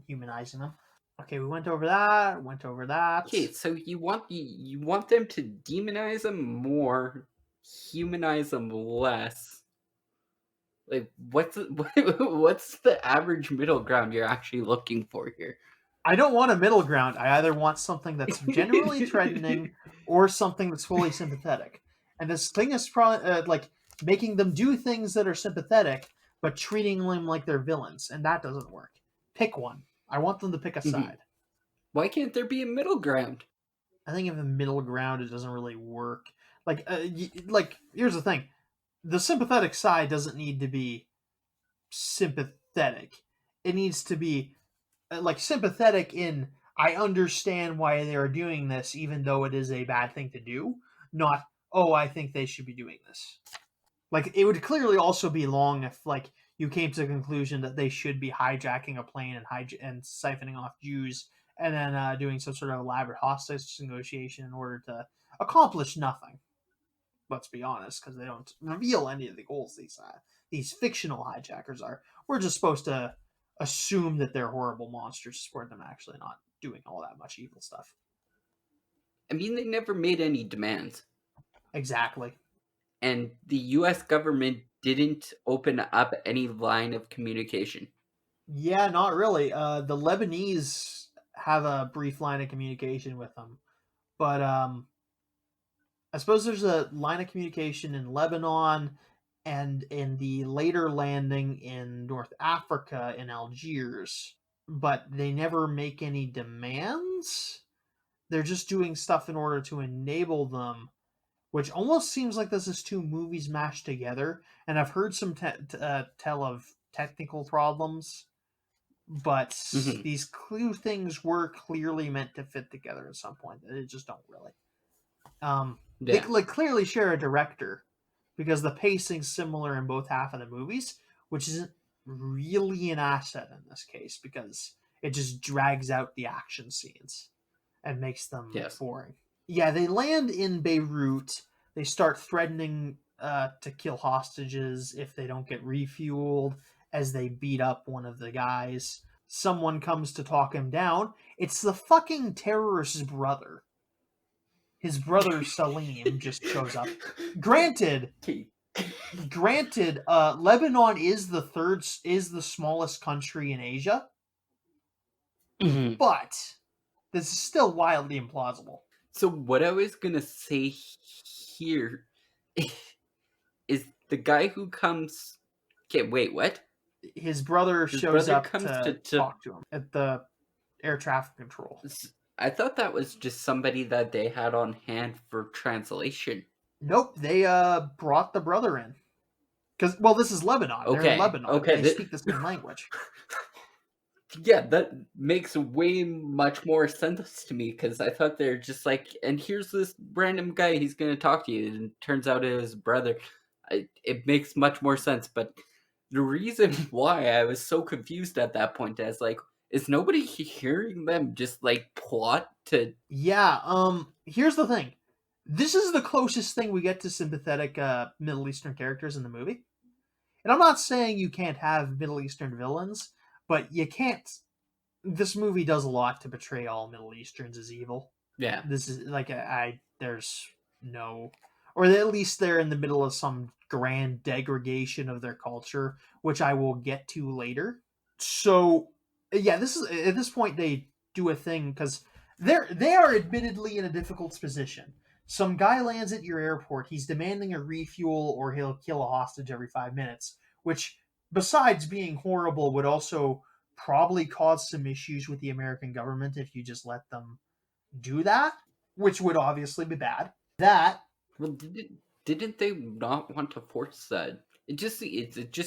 humanizing them. Okay, we went over that. Okay, so you want them to demonize them more, humanize them less. Like, what's the average middle ground you're actually looking for here? I don't want a middle ground. I either want something that's generally threatening or something that's fully sympathetic. And this thing is probably like making them do things that are sympathetic, but treating them like they're villains, and that doesn't work. Pick one. I want them to pick a side. Why can't there be a middle ground? I think if a middle ground, it doesn't really work. Like here's the thing: the sympathetic side doesn't need to be sympathetic. It needs to be like sympathetic in I understand why they are doing this, even though it is a bad thing to do. Not I think they should be doing this. Like, it would clearly also be long if, like, you came to the conclusion that they should be hijacking a plane and siphoning off Jews and then doing some sort of elaborate hostage negotiation in order to accomplish nothing. Let's be honest, because they don't reveal any of the goals these fictional hijackers are. We're just supposed to assume that they're horrible monsters for them actually not doing all that much evil stuff. I mean, they never made any demands. Exactly. And the U.S. government didn't open up any line of communication. Yeah, not really. The Lebanese have a brief line of communication with them. But I suppose there's a line of communication in Lebanon and in the later landing in North Africa in Algiers. But they never make any demands. They're just doing stuff in order to enable them. Which almost seems like this is two movies mashed together. And I've heard some tell of technical problems. But these two things were clearly meant to fit together at some point. They just don't really. They clearly share a director. Because the pacing's similar in both half of the movies. Which isn't really an asset in this case. Because it just drags out the action scenes. And makes them boring. Yeah, they land in Beirut. They start threatening to kill hostages if they don't get refueled as they beat up one of the guys. someone comes to talk him down. It's the fucking terrorist's brother. His brother Salim just shows up. Granted, Lebanon is the smallest country in Asia, but this is still wildly implausible. So what I was gonna say here is the guy who comes. Okay, wait, what? His brother shows up to talk to him at the air traffic control. I thought that was just somebody that they had on hand for translation. Nope, they brought the brother in. Because, well, this is Lebanon. Okay. They're in Lebanon. Okay. They speak the same language. Yeah, that makes way much more sense to me, because I thought they're just like, and here's this random guy, he's going to talk to you, and it turns out it was his brother. It makes much more sense, but the reason why I was so confused at that point is like, is nobody hearing them just like plot to... Yeah, here's the thing. This is the closest thing we get to sympathetic Middle Eastern characters in the movie. And I'm not saying you can't have Middle Eastern villains, but you can't... This movie does a lot to portray all Middle Easterns as evil. Yeah. This is like, there's no... Or at least they're in the middle of some grand degradation of their culture, which I will get to later. So, yeah, this is... At this point, they do a thing, because they are admittedly in a difficult position. Some guy lands at your airport, he's demanding a refuel, or he'll kill a hostage every 5 minutes, which, besides being horrible, would also probably cause some issues with the American government if you just let them do that, which would obviously be bad. Well, didn't they not want to force that? It just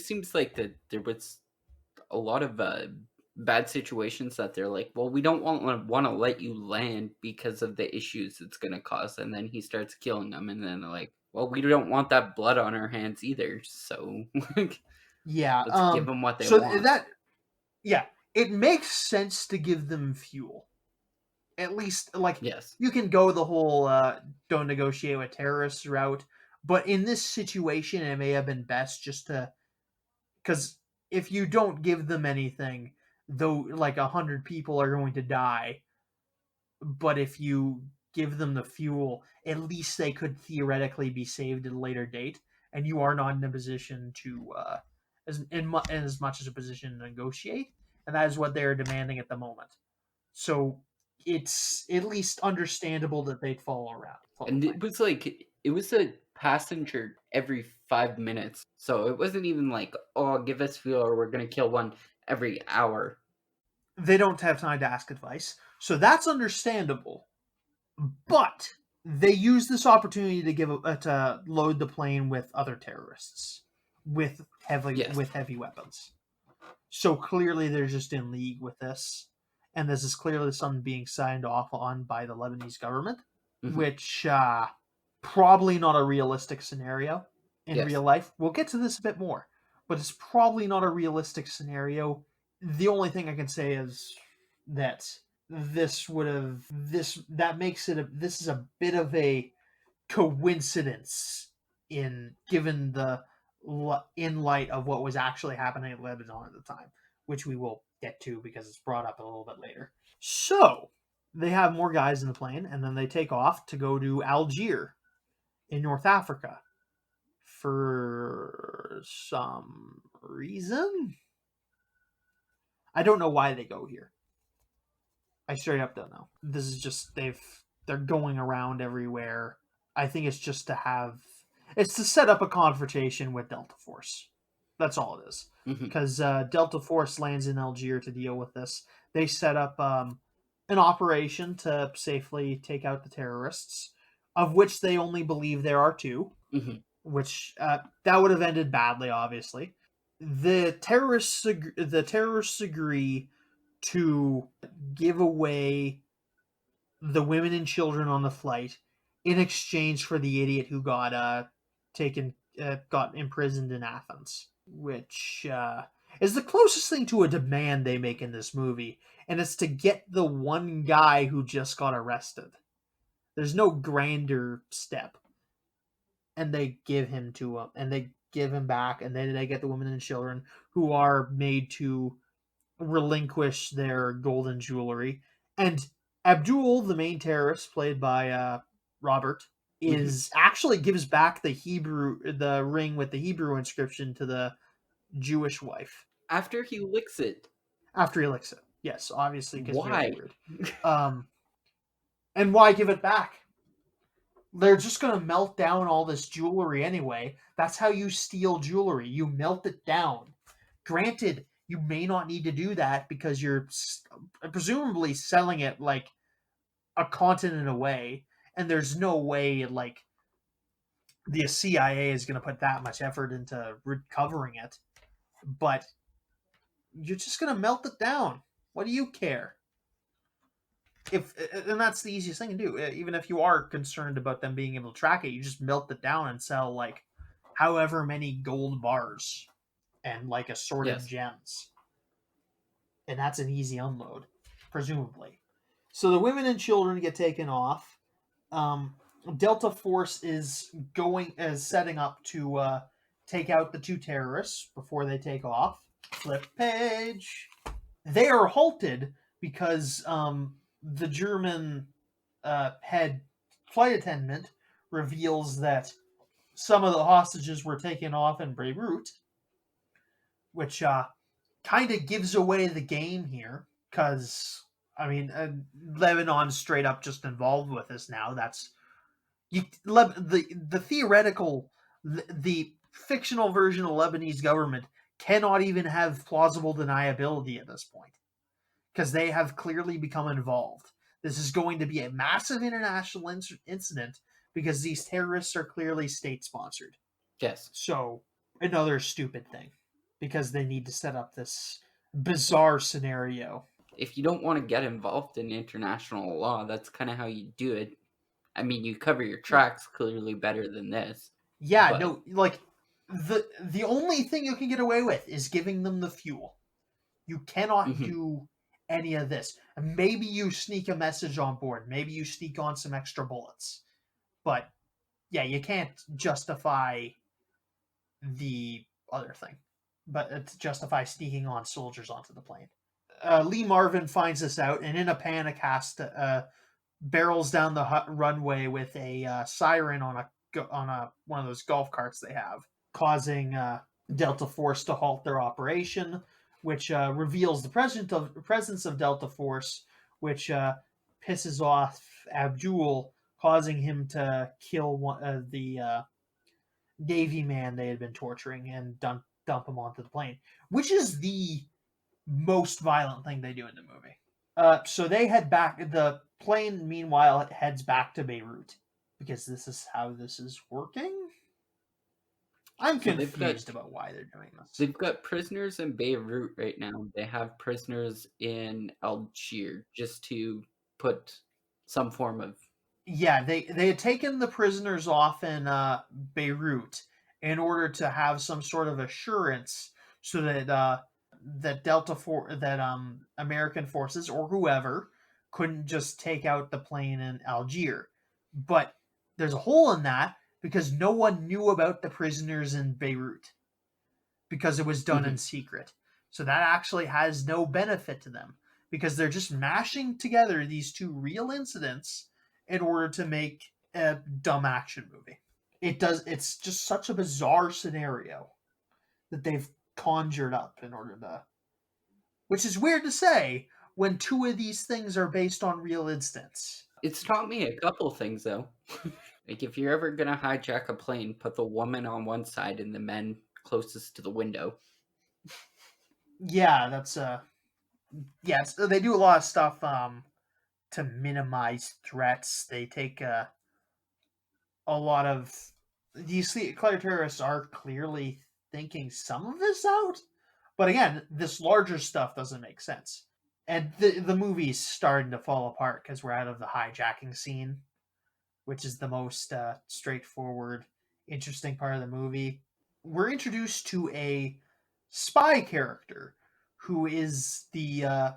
seems like that there was a lot of bad situations that they're like, well, we don't want to let you land because of the issues it's going to cause, and then he starts killing them, and then they're like, well, we don't want that blood on our hands either, so yeah, let's give them what they want. It makes sense to give them fuel. At least, like, yes, you can go the whole don't negotiate with terrorists route, but in this situation, it may have been best just to, because if you don't give them anything, though, like 100 people are going to die, but if you give them the fuel, at least they could theoretically be saved at a later date, and you are not in a position to as much as a position to negotiate, and that is what they're demanding at the moment. So it's at least understandable that they'd fall around. And it was a passenger every 5 minutes, so it wasn't even like, oh, give us fuel or we're gonna kill one every hour. They don't have time to ask advice, so that's understandable. But they use this opportunity to to load the plane with other terrorists with heavy weapons. So clearly they're just in league with this, and this is clearly something being signed off on by the Lebanese government, which probably not a realistic scenario in real life. We'll get to this a bit more, but it's probably not a realistic scenario. The only thing I can say is that this is a bit of a coincidence in light of what was actually happening in Lebanon at the time, which we will get to because it's brought up a little bit later. So they have more guys in the plane, and then they take off to go to Algiers in North Africa for some reason. I don't know why they go here. I straight up don't know. This is just they're going around everywhere. I think it's just to set up a confrontation with Delta Force. That's all it is. Because Delta Force lands in Algiers to deal with this. They set up an operation to safely take out the terrorists, of which they only believe there are 2, which that would have ended badly, obviously. The terrorists agree to give away the women and children on the flight in exchange for the idiot who got imprisoned in Athens, which is the closest thing to a demand they make in this movie, and it's to get the one guy who just got arrested. There's no grander step, and they give him to him, and they give him back, and then they get the women and children who are made to relinquish their golden jewelry. And Abdul, the main terrorist, played by Robert, is actually gives back the ring with the Hebrew inscription to the Jewish wife After he licks it. after he licks it. Yes, obviously, because very Why? weird. And why give it back? They're just gonna melt down all this jewelry anyway. That's how you steal jewelry. You melt it down. Granted, you may not need to do that because you're presumably selling it like a continent away, and there's no way like the CIA is going to put that much effort into recovering it. But you're just going to melt it down. What do you care? And that's the easiest thing to do. Even if you are concerned about them being able to track it, you just melt it down and sell like however many gold bars and like assorted gems. And that's an easy unload, presumably. So the women and children get taken off. Delta Force is setting up to take out the 2 terrorists before they take off. Flip page. They are halted because the German head flight attendant reveals that some of the hostages were taken off in Beirut, which kind of gives away the game here, because I mean, Lebanon's straight up just involved with this now. That's the theoretical, the fictional version of Lebanese government cannot even have plausible deniability at this point, because they have clearly become involved. This is going to be a massive international incident because these terrorists are clearly state-sponsored. Yes. So, another stupid thing, because they need to set up this bizarre scenario. If you don't want to get involved in international law, that's kind of how you do it. I mean, you cover your tracks clearly better than this. Yeah, no, like, the only thing you can get away with is giving them the fuel. You cannot do any of this. Maybe you sneak a message on board. Maybe you sneak on some extra bullets. But, yeah, you can't justify the other thing. But it's justify sneaking on soldiers onto the plane. Lee Marvin finds this out, and in a panic barrels down the runway with a siren on one of those golf carts they have, causing Delta Force to halt their operation, which reveals the presence of Delta Force, which pisses off Abdul, causing him to kill one of the Navy man they had been torturing and dump him onto the plane, which is the most violent thing they do in the movie. So they head back. The plane, meanwhile, heads back to Beirut, because this is how this is working. I'm confused about why they're doing this. They've got prisoners in Beirut right now. They have prisoners in Algiers, just to put some form of... Yeah, they had taken the prisoners off in Beirut in order to have some sort of assurance, so that American forces or whoever couldn't just take out the plane in Algiers. But there's a hole in that, because no one knew about the prisoners in Beirut, because it was done in secret. So that actually has no benefit to them, because they're just mashing together these 2 real incidents in order to make a dumb action movie. It's just such a bizarre scenario that they've conjured up in order to... Which is weird to say when 2 of these things are based on real incidents. It's taught me a couple things, though. Like, if you're ever gonna hijack a plane, put the woman on one side and the men closest to the window. Yeah, that's they do a lot of stuff to minimize threats. They take a lot of... These Claire terrorists are clearly thinking some of this out, but again, this larger stuff doesn't make sense. And the movie's starting to fall apart because we're out of the hijacking scene, which is the most straightforward, interesting part of the movie. We're introduced to a spy character who is the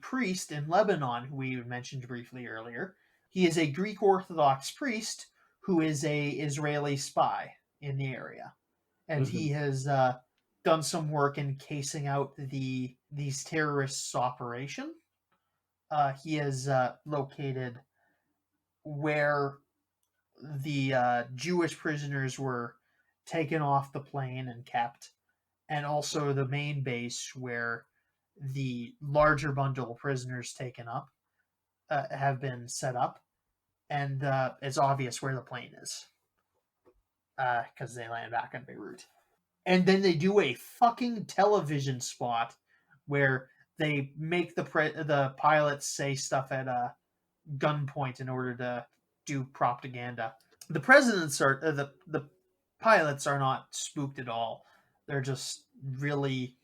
priest in Lebanon, who we mentioned briefly earlier. He is a Greek Orthodox priest who is a Israeli spy in the area, and he has done some work in casing out the these terrorists' operation. He is located where the Jewish prisoners were taken off the plane and kept, and also the main base where the larger bundle of prisoners taken up have been set up, and it's obvious where the plane is because they land back in Beirut. And then they do a fucking television spot where they make the pilots say stuff at a gunpoint in order to do propaganda. The presidents are the pilots are not spooked at all. They're just really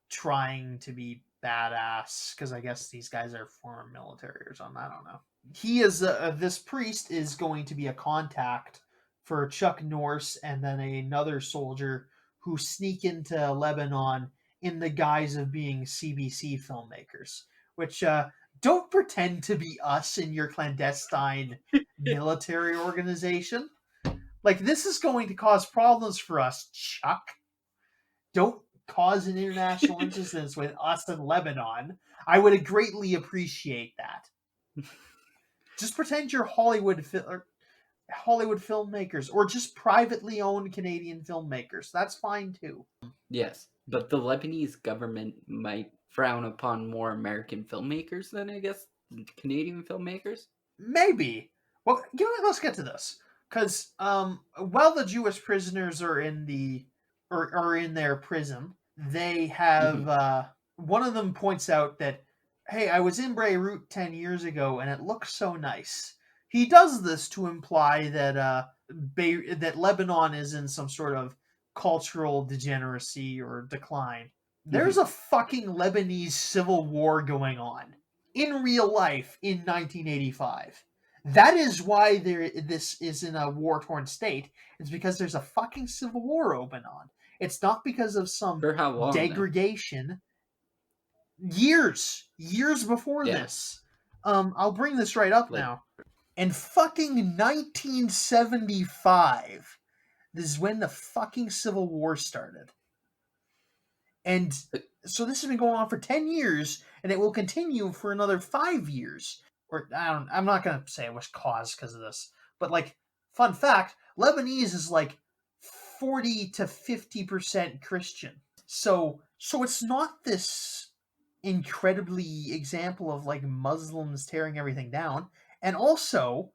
trying to be badass because I guess these guys are former military or something. I don't know. He is this priest is going to be a contact for Chuck Norris and then another soldier who sneak into Lebanon in the guise of being CBC filmmakers, which don't pretend to be us in your clandestine military organization. Like, this is going to cause problems for us, Chuck. Don't cause an international incident with us in Lebanon. I would greatly appreciate that. Just pretend you're Hollywood filmmakers, or just privately owned Canadian filmmakers. That's fine too. Yes, but the Lebanese government might frown upon more American filmmakers than, I guess, Canadian filmmakers. Maybe. Well, let's get to this, because while the Jewish prisoners are in their prison, they have one of them points out that, hey, I was in Beirut 10 years ago and it looks so nice. He does this to imply that that Lebanon is in some sort of cultural degeneracy or decline. There's a fucking Lebanese civil war going on in real life in 1985. That is why this is in a war-torn state. It's because there's a fucking civil war open on. It's not because of some For how long, degradation. Years before this. I'll bring this right up now. In fucking 1975, this is when the fucking Civil War started. And so this has been going on for 10 years, and it will continue for another 5 years. Or, I'm not going to say it was caused because of this. But, like, fun fact, Lebanese is, like, 40 to 50% Christian. So it's not this incredibly example of, like, Muslims tearing everything down. And also,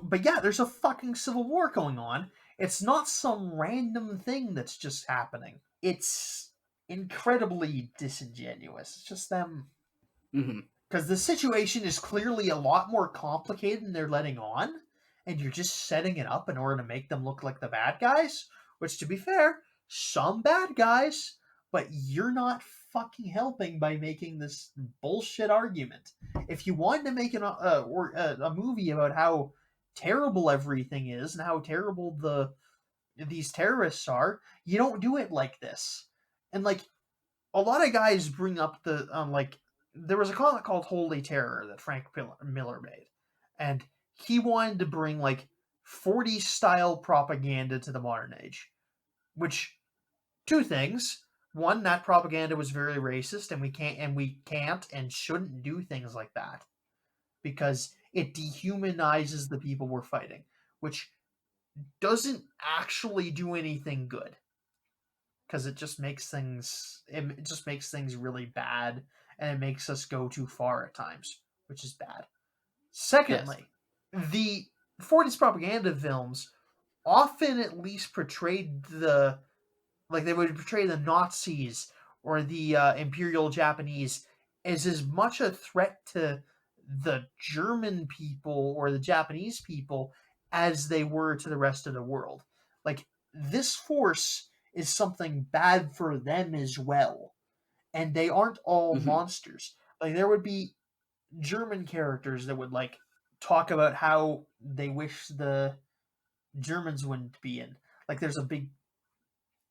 but yeah, there's a fucking civil war going on. It's not some random thing that's just happening. It's incredibly disingenuous. It's just them. Because the situation is clearly a lot more complicated than they're letting on, and you're just setting it up in order to make them look like the bad guys, which, to be fair, some bad guys, but you're not fucking helping by making this bullshit argument. If you wanted to make a movie about how terrible everything is and how terrible these terrorists are, you don't do it like this. And, like, a lot of guys bring up there was a comic called Holy Terror that Frank Miller made, and he wanted to bring, like, 40s style propaganda to the modern age, which, two things. One, that propaganda was very racist, and we can't and shouldn't do things like that because it dehumanizes the people we're fighting, which doesn't actually do anything good because it just makes things really bad, and it makes us go too far at times, which is bad. Secondly, the 40s propaganda films often at least portrayed they would portray the Nazis or the Imperial Japanese as much a threat to the German people or the Japanese people as they were to the rest of the world. Like, this force is something bad for them as well. And they aren't all monsters. Like, there would be German characters that would, like, talk about how they wish the Germans wouldn't be in. Like, there's a big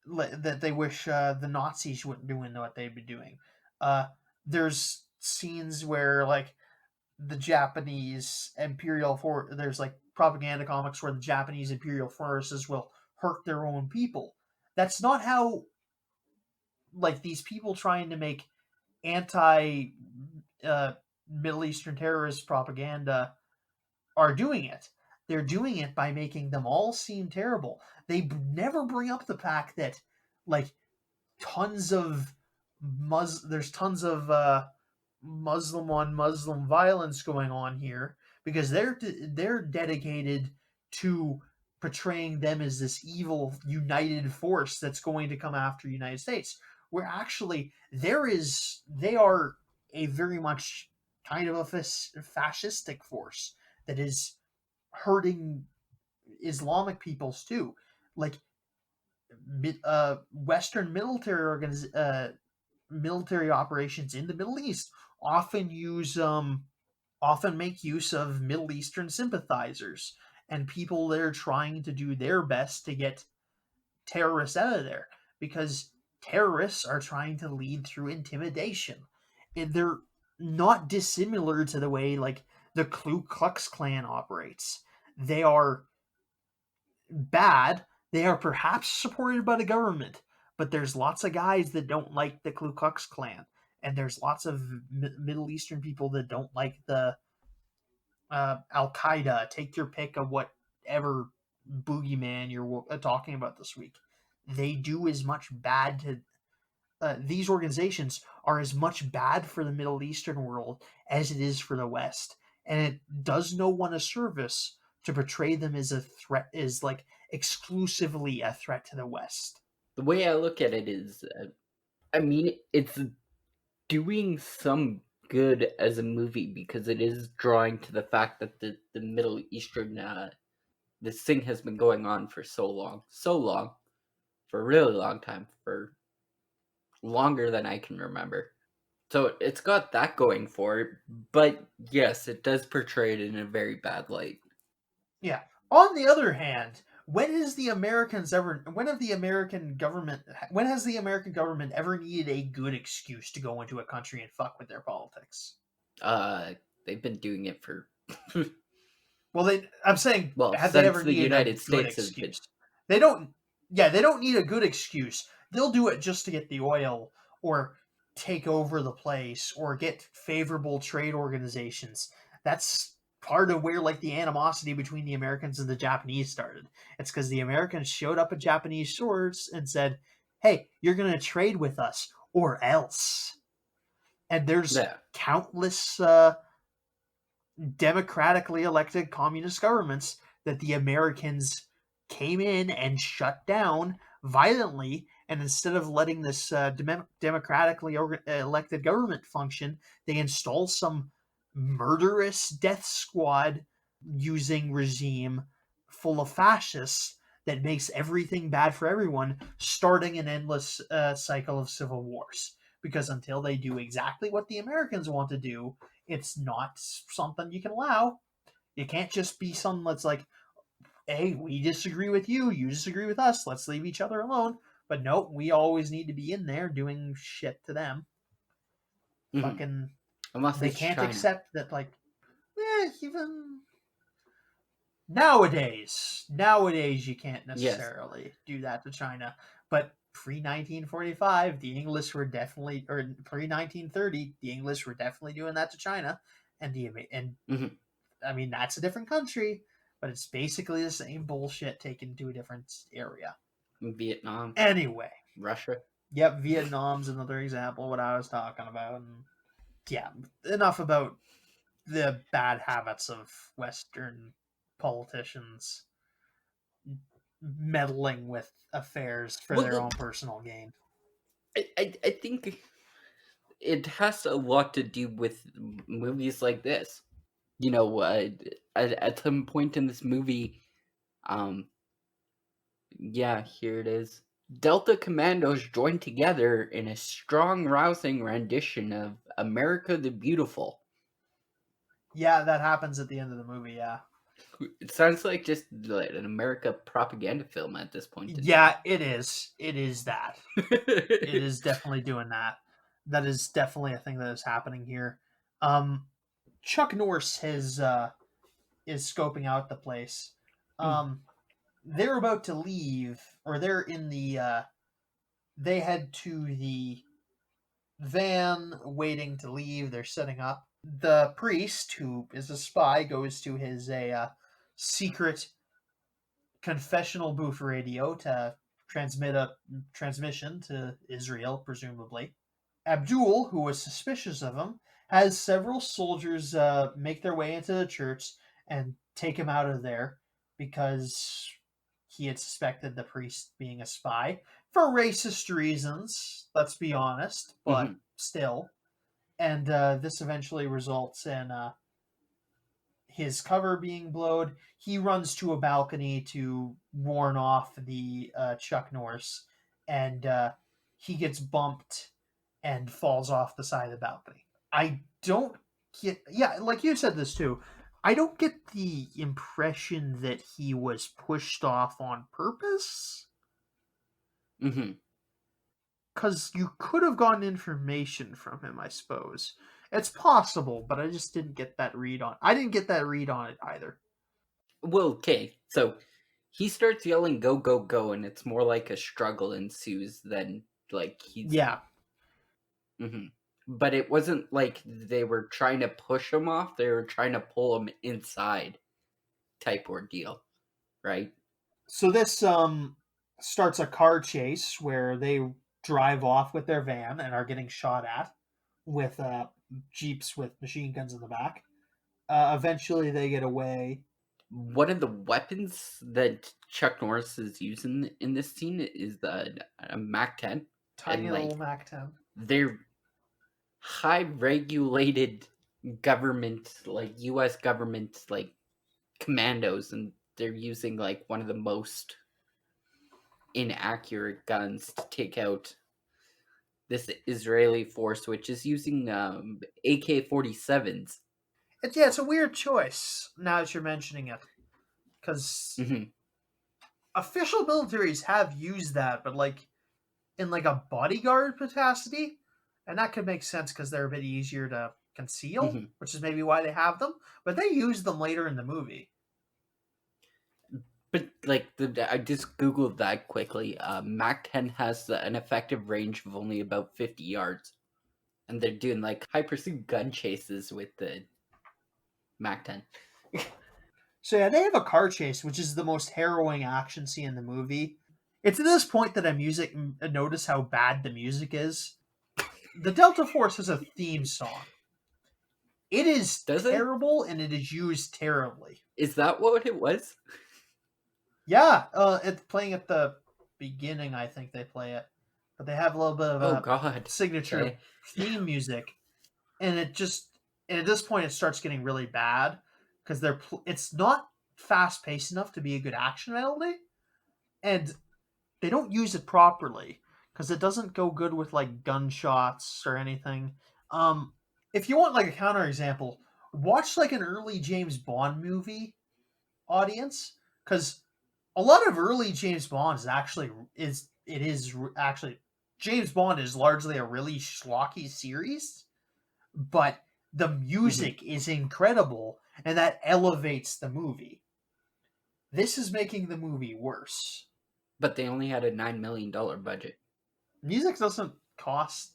that they wish the Nazis wouldn't doing what they'd be doing. There's scenes where, like, the Japanese Imperial Force, there's, like, propaganda comics where the Japanese Imperial forces will hurt their own people. That's not how, like, these people trying to make anti Middle Eastern terrorist propaganda are doing it. They're doing it by making them all seem terrible. They never bring up the fact that, like, tons of there's tons of Muslim on Muslim violence going on here, because they're dedicated to portraying them as this evil united force that's going to come after the United States. Where actually they are a very much kind of a fascistic force that is hurting Islamic peoples too. Like, Western military operations in the Middle East often make use of Middle Eastern sympathizers and people that are trying to do their best to get terrorists out of there, because terrorists are trying to lead through intimidation. And they're not dissimilar to the way, like, the Ku Klux Klan operates. They are bad. They are perhaps supported by the government, but there's lots of guys that don't like the Ku Klux Klan, and there's lots of Middle Eastern people that don't like the Al Qaeda. Take your pick of whatever boogeyman you're talking about this week. They do as much bad to. These organizations are as much bad for the Middle Eastern world as it is for the West, and it does no one a service to portray them as a threat, is like exclusively a threat to the West. The way I look at it is, I mean, it's doing some good as a movie because it is drawing to the fact that the Middle Eastern, this thing has been going on for so long, for a really long time, for longer than I can remember. So it's got that going for it, but yes, it does portray it in a very bad light. Yeah. On the other hand, when has the American government ever needed a good excuse to go into a country and fuck with their politics? They've been doing it for Well, I'm saying, well, have they since ever the needed United a good States has excuse? been. They don't. Yeah, they don't need a good excuse. They'll do it just to get the oil, or take over the place, or get favorable trade organizations. That's part of where, like, the animosity between the Americans and the Japanese started. It's because the Americans showed up at Japanese shores and said, "Hey, you're going to trade with us, or else." And there's Yeah. countless democratically elected communist governments that the Americans came in and shut down violently. And instead of letting this democratically elected government function, they install some murderous death squad using regime full of fascists that makes everything bad for everyone, starting an endless cycle of civil wars. Because until they do exactly what the Americans want to do, it's not something you can allow. You can't just be someone that's like, hey, we disagree with you, you disagree with us, let's leave each other alone. But nope, we always need to be in there doing shit to them. Mhm. Fucking, Unless they it's can't China. accept that, like, even nowadays you can't necessarily do that to China. But pre 1945, the English were definitely, or pre 1930, the English were definitely doing that to China, and Mhm. I mean, that's a different country, but it's basically the same bullshit taken to a different area. Vietnam, Anyway, Russia. yep, Vietnam's another example of what I was talking about. And yeah, enough about the bad habits of Western politicians meddling with affairs for Well, their own personal gain. I think it has a lot to do with movies like this. You know, at some point in this movie, yeah, here it is. Delta Commandos join together in a strong, rousing rendition of America the Beautiful. Yeah, that happens at the end of the movie, yeah. It sounds like just like an America propaganda film at this point. Yeah, it is. It is that. It is definitely doing that. That is definitely a thing that is happening here. Chuck Norris is scoping out the place. They're about to leave, or they're in the they head to van waiting to leave. They're setting up. The priest, who is a spy, goes to his secret confessional booth radio to transmit a transmission to Israel, presumably. Abdul, who was suspicious of him, has several soldiers make their way into the church and take him out of there because he had suspected the priest being a spy for racist reasons, let's be honest, but still. And this eventually results in his cover being blown. He runs to a balcony to warn off the Chuck Norris, and he gets bumped and falls off the side of the balcony. I don't get, yeah, like you said this too, I don't get the impression that he was pushed off on purpose. Because you could have gotten information from him, I suppose. It's possible, but I just didn't get that read on. I didn't get that read on it either. Well, okay, so he starts yelling "Go, go, go," and it's more like a struggle ensues than like he's But it wasn't like they were trying to push him off; they were trying to pull him inside, type ordeal, right? So this starts a car chase where they drive off with their van and are getting shot at with jeeps with machine guns in the back. Eventually, they get away. One of the weapons that Chuck Norris is using in this scene is the MAC-10. Tiny little MAC-10. They're high regulated government, like U.S. government, like commandos, and they're using like one of the most inaccurate guns to take out this Israeli force, which is using AK-47s. It's a weird choice now that you're mentioning it, because official militaries have used that, but like in like a bodyguard capacity, and that could make sense because they're a bit easier to conceal, which is maybe why they have them. But they use them later in the movie. But like I just googled that quickly. MAC-10 has an effective range of only about 50 yards, and they're doing like high pursuit gun chases with the MAC-10. So yeah, they have a car chase, which is the most harrowing action scene in the movie. It's at this point that I notice how bad the music is. The Delta Force has a theme song. It is terrible, and it is used terribly. Is that what it was? Yeah, it's playing at the beginning, I think they play it. But they have a little bit of signature theme music. And at this point, it starts getting really bad because it's not fast-paced enough to be a good action melody. And they don't use it properly because it doesn't go good with like gunshots or anything. If you want like a counterexample, watch like an early James Bond movie, audience, because a lot of early James Bond is James Bond is largely a really schlocky series, but the music is incredible, and that elevates the movie. This is making the movie worse. But they only had a $9 million budget. Music doesn't cost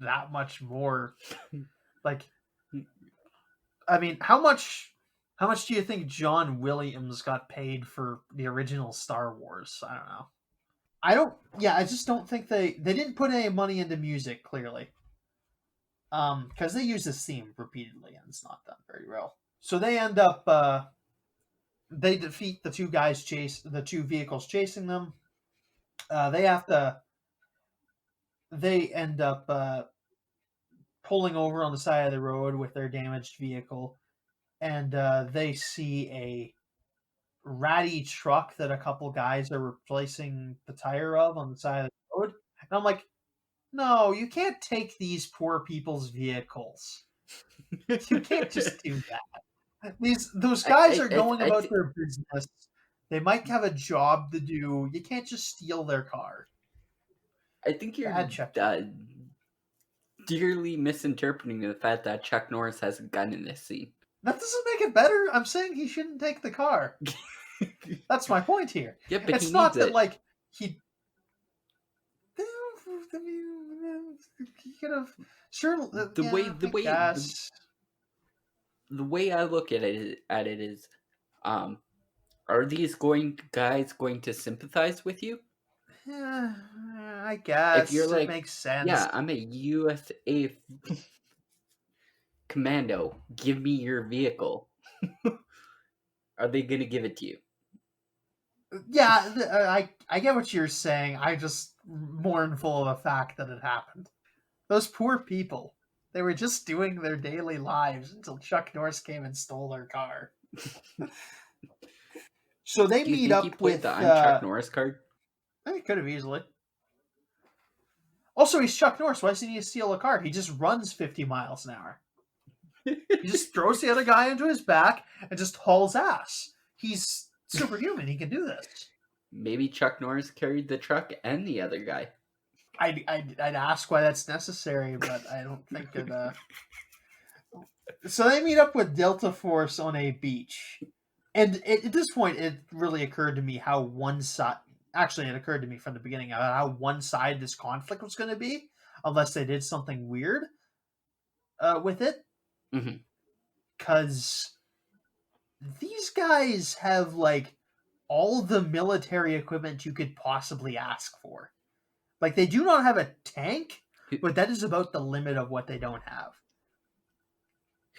that much more. Like, I mean, how much do you think John Williams got paid for the original Star Wars? I don't know. I just don't think they didn't put any money into music, clearly. Because they use this theme repeatedly, and it's not done very well. So they end up, they defeat the two vehicles chasing them. They end up pulling over on the side of the road with their damaged vehicle, and they see a ratty truck that a couple guys are replacing the tire of on the side of the road. And I'm like, no, you can't take these poor people's vehicles. You can't just do that. Those guys are going about their business. They might have a job to do. You can't just steal their car. I think you're dearly misinterpreting the fact that Chuck Norris has a gun in this scene. That doesn't make it better. I'm saying he shouldn't take the car. That's my point here. Yeah, but it's not that like he. I mean, you could have sure. The Yeah, way I guess. the way I look at it is, are these guys going to sympathize with you? Yeah, I If you're guess it like, makes sense. yeah, I'm a USA commando, give me your vehicle. Are they gonna give it to you? Yeah, I get what you're saying. I just mournful of the fact that it happened. Those poor people. They were just doing their daily lives until Chuck Norris came and stole their car. So they Do you meet think he up played with. the I'm Chuck Norris card? I think he could have easily. Also, he's Chuck Norris. Why does he need to steal a car? He just runs 50 miles an hour. He just throws the other guy into his back and just hauls ass. He's superhuman. He can do this. Maybe Chuck Norris carried the truck and the other guy. I'd ask why that's necessary, but I don't think it. So they meet up with Delta Force on a beach, and at this point, it really occurred to me how one side. Actually, it occurred to me from the beginning about how one side this conflict was going to be, unless they did something weird with it. Because these guys have like all the military equipment you could possibly ask for. Like they do not have a tank, but that is about the limit of what they don't have.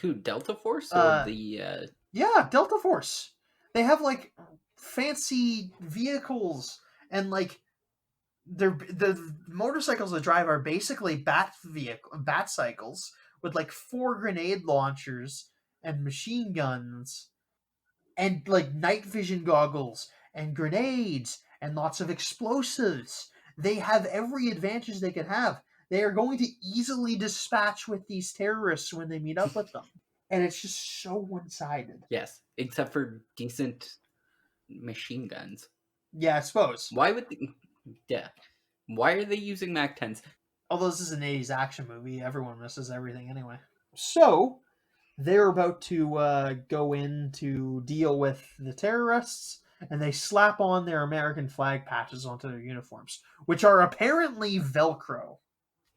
Who, Delta Force or the? Yeah, Delta Force. They have like fancy vehicles and like the motorcycles they drive are basically bat cycles with like 4 grenade launchers and machine guns and like night vision goggles and grenades and lots of explosives. They have every advantage they can have. They are going to easily dispatch with these terrorists when they meet up with them. And it's just so one-sided. Yes, except for decent machine guns. Yeah, I suppose. Why would why are they using Mac 10s? Although this is an 80s action movie, everyone misses everything anyway. So, they're about to go in to deal with the terrorists, and they slap on their American flag patches onto their uniforms, which are apparently Velcro.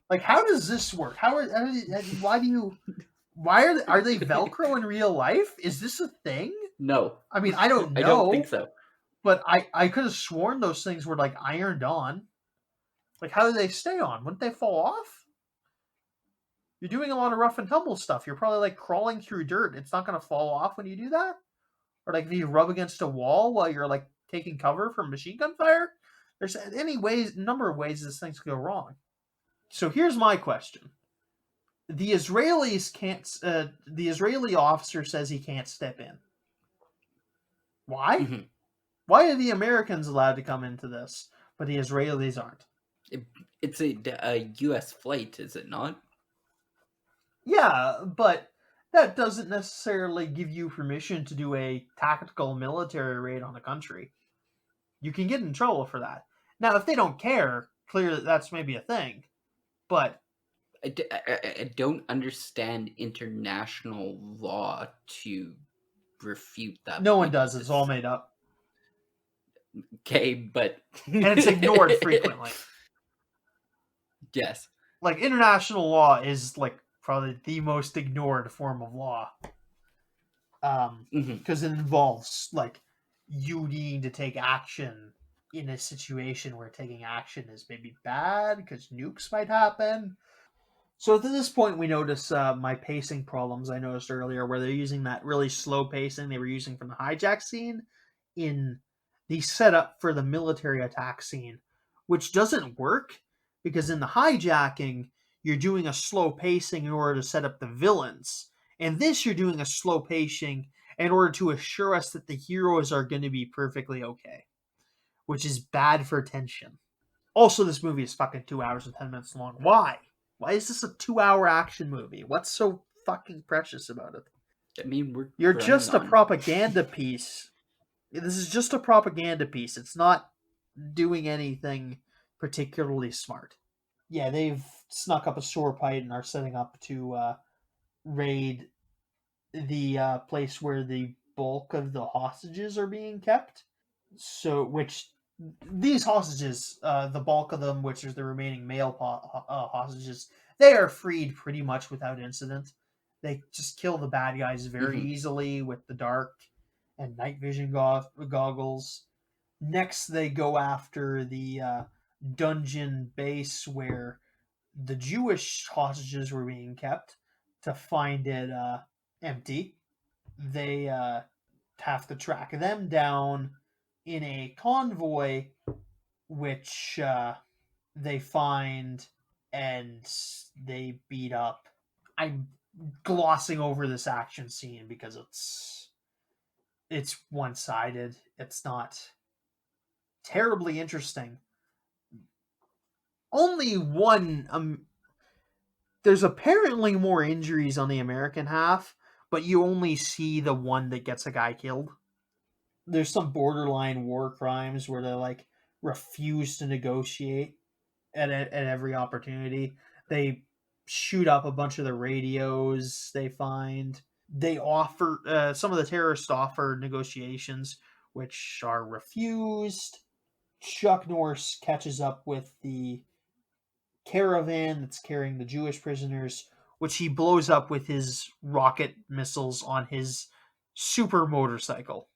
Like, how does this work? Why are they Velcro in real life? Is this a thing? No. I mean, I don't know. I don't think so. But I could have sworn those things were like ironed on. Like, how do they stay on? Wouldn't they fall off? You're doing a lot of rough and tumble stuff. You're probably like crawling through dirt. It's not going to fall off when you do that. Or like if you rub against a wall while you're like taking cover from machine gun fire. There's number of ways this thing's go wrong. So here's my question. The Israelis can't. The Israeli officer says he can't step in. Why? Mm-hmm. Why are the Americans allowed to come into this, but the Israelis aren't? It's a U.S. flight, is it not? Yeah, but that doesn't necessarily give you permission to do a tactical military raid on the country. You can get in trouble for that. Now, if they don't care, clearly that's maybe a thing. But I don't understand international law to refute that. No one does. It's all made up. Okay, but... and it's ignored frequently. Yes. Like, international law is, like, probably the most ignored form of law. Because it involves, like, you needing to take action in a situation where taking action is maybe bad because nukes might happen. So at this point, we notice my pacing problems I noticed earlier, where they're using that really slow pacing they were using from the hijack scene in the setup for the military attack scene, which doesn't work because in the hijacking, you're doing a slow pacing in order to set up the villains. And this, you're doing a slow pacing in order to assure us that the heroes are going to be perfectly okay, which is bad for tension. Also, this movie is fucking 2 hours and 10 minutes long. Why? Why is this a 2-hour action movie? What's so fucking precious about it? I mean, you're just a propaganda piece. This is just a propaganda piece. It's not doing anything particularly smart. Yeah, they've snuck up a sewer pipe and are setting up to raid the place where the bulk of the hostages are being kept. So, which these hostages, the bulk of them, which is the remaining male hostages, they are freed pretty much without incident. They just kill the bad guys very easily with the dark and night vision goggles. Next, they go after the dungeon base where the Jewish hostages were being kept to find it empty. They have to track them down in a convoy, which they find and they beat up. I'm glossing over this action scene because it's one-sided. It's not terribly interesting. Only one there's apparently more injuries on the American half, but you only see the one that gets a guy killed. There's some borderline war crimes where they like refuse to negotiate at every opportunity. They shoot up a bunch of the radios they find. They offer some of the terrorists offer negotiations, which are refused. Chuck Norris catches up with the caravan that's carrying the Jewish prisoners, which he blows up with his rocket missiles on his super motorcycle.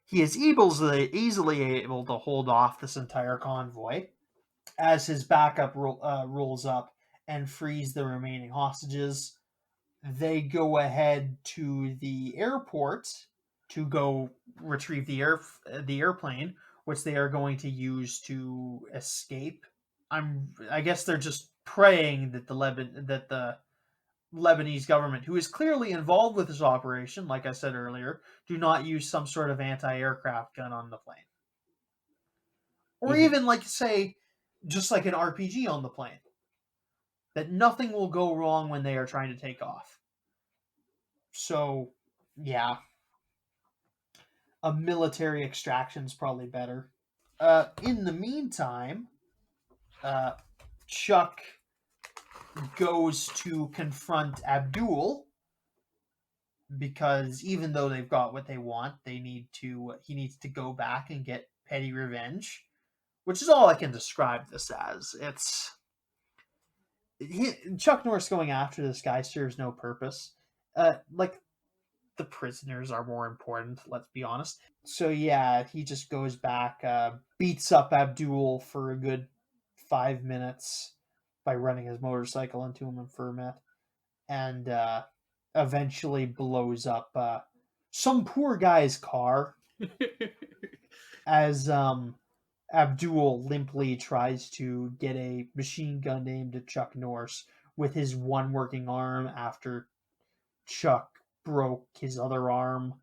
He is easily able to hold off this entire convoy as his backup rolls up and frees the remaining hostages. They go ahead to the airport to go retrieve the airplane, which they are going to use to escape. I guess they're just praying that the Lebanese government, who is clearly involved with this operation, like I said earlier, do not use some sort of anti-aircraft gun on the plane. Or even, like, say, just like an RPG on the plane. That nothing will go wrong when they are trying to take off. So, yeah. A military extraction is probably better. In the meantime, Chuck goes to confront Abdul because even though they've got what they want, he needs to go back and get petty revenge, which is all I can describe this as. Chuck Norris going after this guy serves no purpose. Like, the prisoners are more important, let's be honest. So yeah, he just goes back, beats up Abdul for a good 5 minutes by running his motorcycle into him for a minute, and eventually blows up some poor guy's car as Abdul limply tries to get a machine gun aimed at Chuck Norris with his one working arm after Chuck broke his other arm.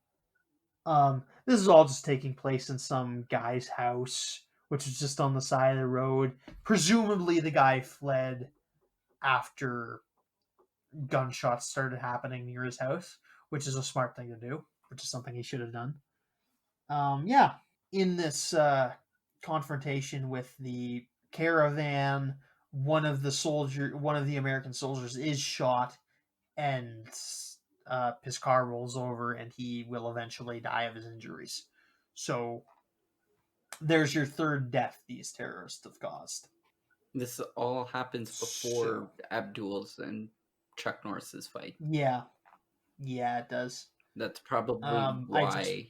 This is all just taking place in some guy's house, which is just on the side of the road. Presumably the guy fled after gunshots started happening near his house, which is a smart thing to do, which is something he should have done. Yeah, in this confrontation with the caravan, one of the American soldiers is shot, and his car rolls over, and he will eventually die of his injuries. So there's your third death these terrorists have caused. This all happens before Abdul's and Chuck Norris's fight. Yeah, it does. That's probably why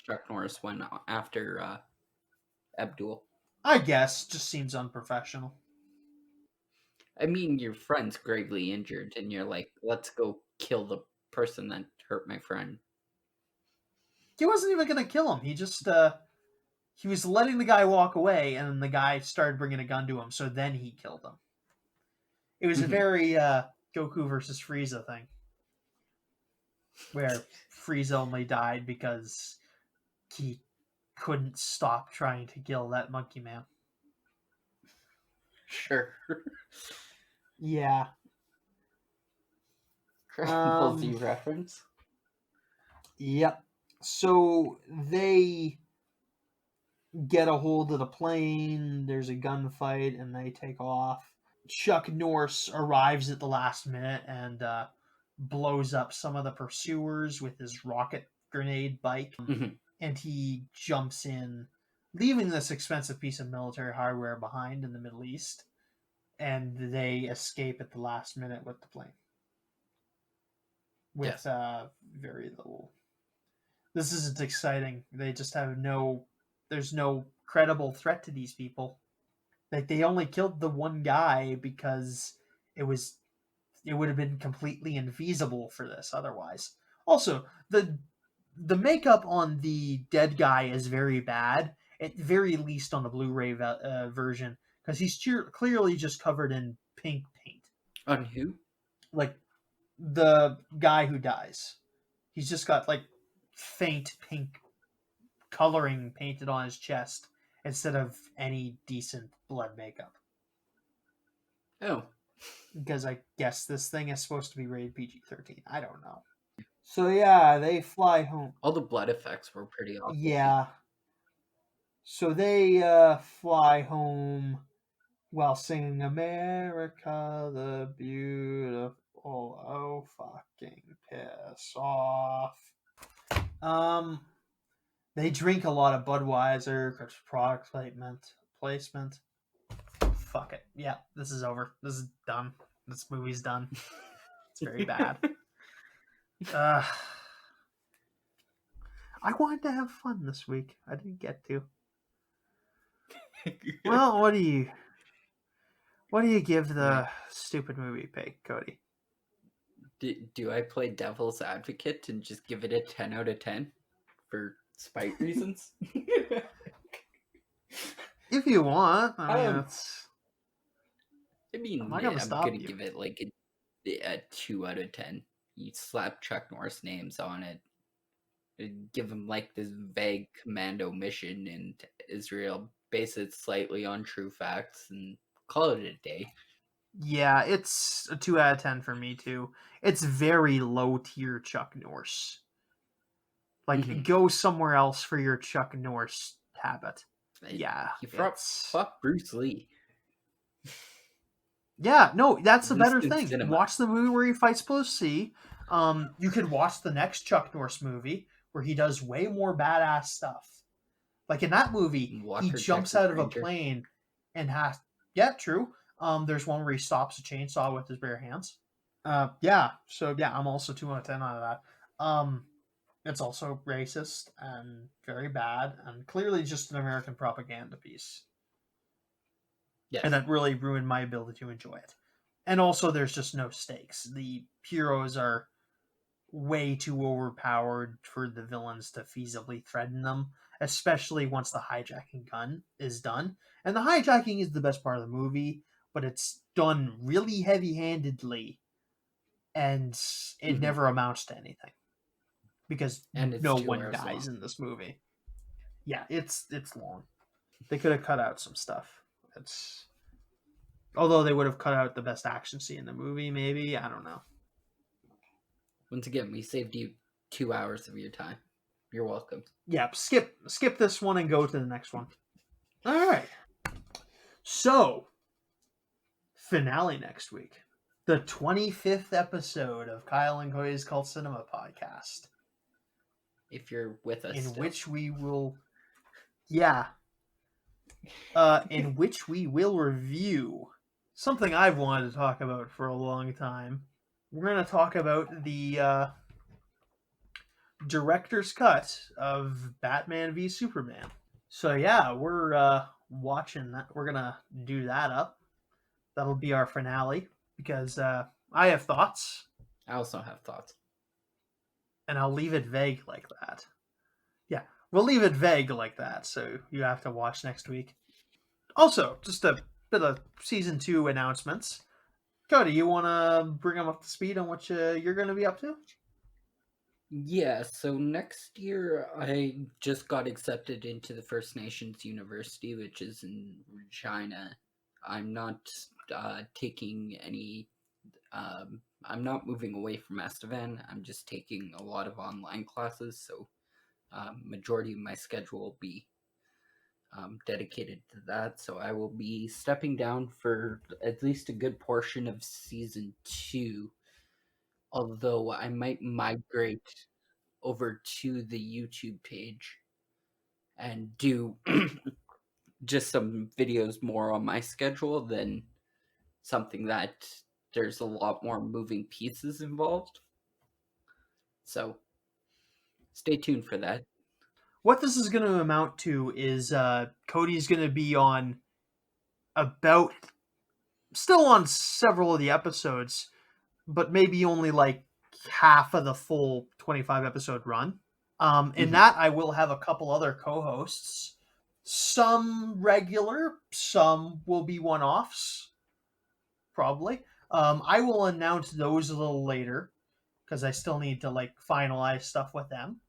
Chuck Norris went after Abdul. I guess just seems unprofessional. I mean, your friend's gravely injured, and you're like, let's go kill the person that hurt my friend. He wasn't even going to kill him. He just, he was letting the guy walk away, and the guy started bringing a gun to him, so then he killed him. It was a very Goku versus Frieza thing, where Frieza only died because he couldn't stop trying to kill that monkey man. Sure. Yeah. Dragon Ball Z reference? Yep. So they get a hold of the plane, there's a gunfight, and they take off. Chuck Norris arrives at the last minute and blows up some of the pursuers with his rocket grenade bike. Mm-hmm. And he jumps in. leaving this expensive piece of military hardware behind in the Middle East, and they escape at the last minute with the plane. With very little. This isn't exciting. They just have there's no credible threat to these people. Like, they only killed the one guy because it would have been completely infeasible for this otherwise. Also, the makeup on the dead guy is very bad, at very least on the Blu-ray version, because he's clearly just covered in pink paint. On who? Like, the guy who dies. He's just got, like, faint pink coloring painted on his chest instead of any decent blood makeup. Oh. Because I guess this thing is supposed to be rated PG-13. I don't know. So yeah, they fly home. All the blood effects were pretty awful. Yeah. So they fly home while singing America the Beautiful. Oh, fucking piss off. They drink a lot of Budweiser because product placement. Fuck it. Yeah, this is over. This is done. This movie's done. It's very bad. I wanted to have fun this week. I didn't get to. Well, what do you give the stupid movie pick, Cody? Do I play devil's advocate and just give it a 10 out of 10 for spite reasons? If you want. I'm not gonna I'm going to give it like a 2 out of 10. You slap Chuck Norris names on it. Give him like this vague commando mission in Israel, base it slightly on true facts, and call it a day. Yeah, it's a 2 out of 10 for me too. It's very low tier Chuck Norris. Like, go somewhere else for your Chuck Norris habit. Yeah. Fuck Bruce Lee. Yeah, no, that's the better thing. Cinema. Watch the movie where he fights Bruce C. You could watch the next Chuck Norris movie where he does way more badass stuff. Like, in that movie, he jumps out of a plane and has... Yeah, true. There's one where he stops a chainsaw with his bare hands. Yeah, so yeah, I'm also 2 out of 10 out of that. It's also racist and very bad and clearly just an American propaganda piece. Yes. And that really ruined my ability to enjoy it. And also, there's just no stakes. The heroes are way too overpowered for the villains to feasibly threaten them, especially once the hijacking gun is done. And the hijacking is the best part of the movie, but it's done really heavy-handedly, and it never amounts to anything. Because no one dies in this movie. Yeah, it's long. They could have cut out some stuff. Although they would have cut out the best action scene in the movie, maybe. I don't know. Once again, we saved you 2 hours of your time. You're welcome. Yeah, skip this one and go to the next one. All right. So, finale next week. The 25th episode of Kyle and Cody's Cult Cinema podcast. If you're with us. In which we will review something I've wanted to talk about for a long time. We're going to talk about the director's cut of Batman v Superman. So yeah, we're watching that. We're going to do that up. That'll be our finale because I have thoughts. I also have thoughts. And I'll leave it vague like that. Yeah, we'll leave it vague like that, so you have to watch next week. Also, just a bit of Season 2 announcements. Cody, you want to bring them up to speed on what you're going to be up to? Yeah, so next year I just got accepted into the First Nations University, which is in Regina. I'm not taking any... I'm not moving away from Estevan. I'm just taking a lot of online classes, so majority of my schedule will be dedicated to that. So I will be stepping down for at least a good portion of Season 2, although I might migrate over to the YouTube page and do just some videos more on my schedule than something that there's a lot more moving pieces involved. So stay tuned for that. What this is going to amount to is Cody's going to be on about, still on several of the episodes, but maybe only like half of the full 25 episode run. In that, I will have a couple other co-hosts. Some regular, some will be one-offs, probably. I will announce those a little later because I still need to like finalize stuff with them.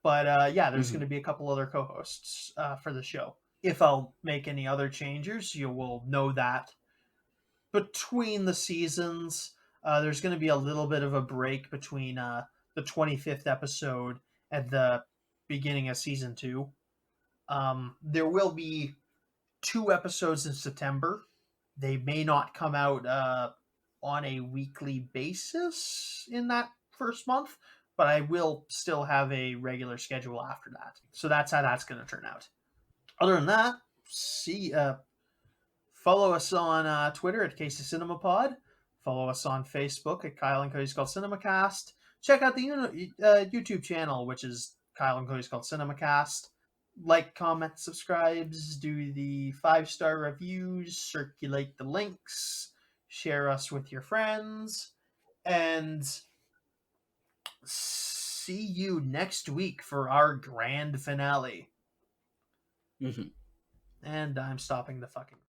But yeah, there's going to be a couple other co-hosts for the show. If I'll make any other changes, you will know that. Between the seasons, there's going to be a little bit of a break between the 25th episode and the beginning of season 2. There will be 2 episodes in September. They may not come out on a weekly basis in that first month, but I will still have a regular schedule after that. So that's how that's going to turn out. Other than that, follow us on Twitter at KCCCinemaPod. Follow us on Facebook at Kyle and Cody's Called CinemaCast. Check out the YouTube channel, which is Kyle and Cody's Called CinemaCast. Like, comment, subscribes, do the 5-star reviews, circulate the links, share us with your friends, and see you next week for our grand finale. And I'm stopping the fucking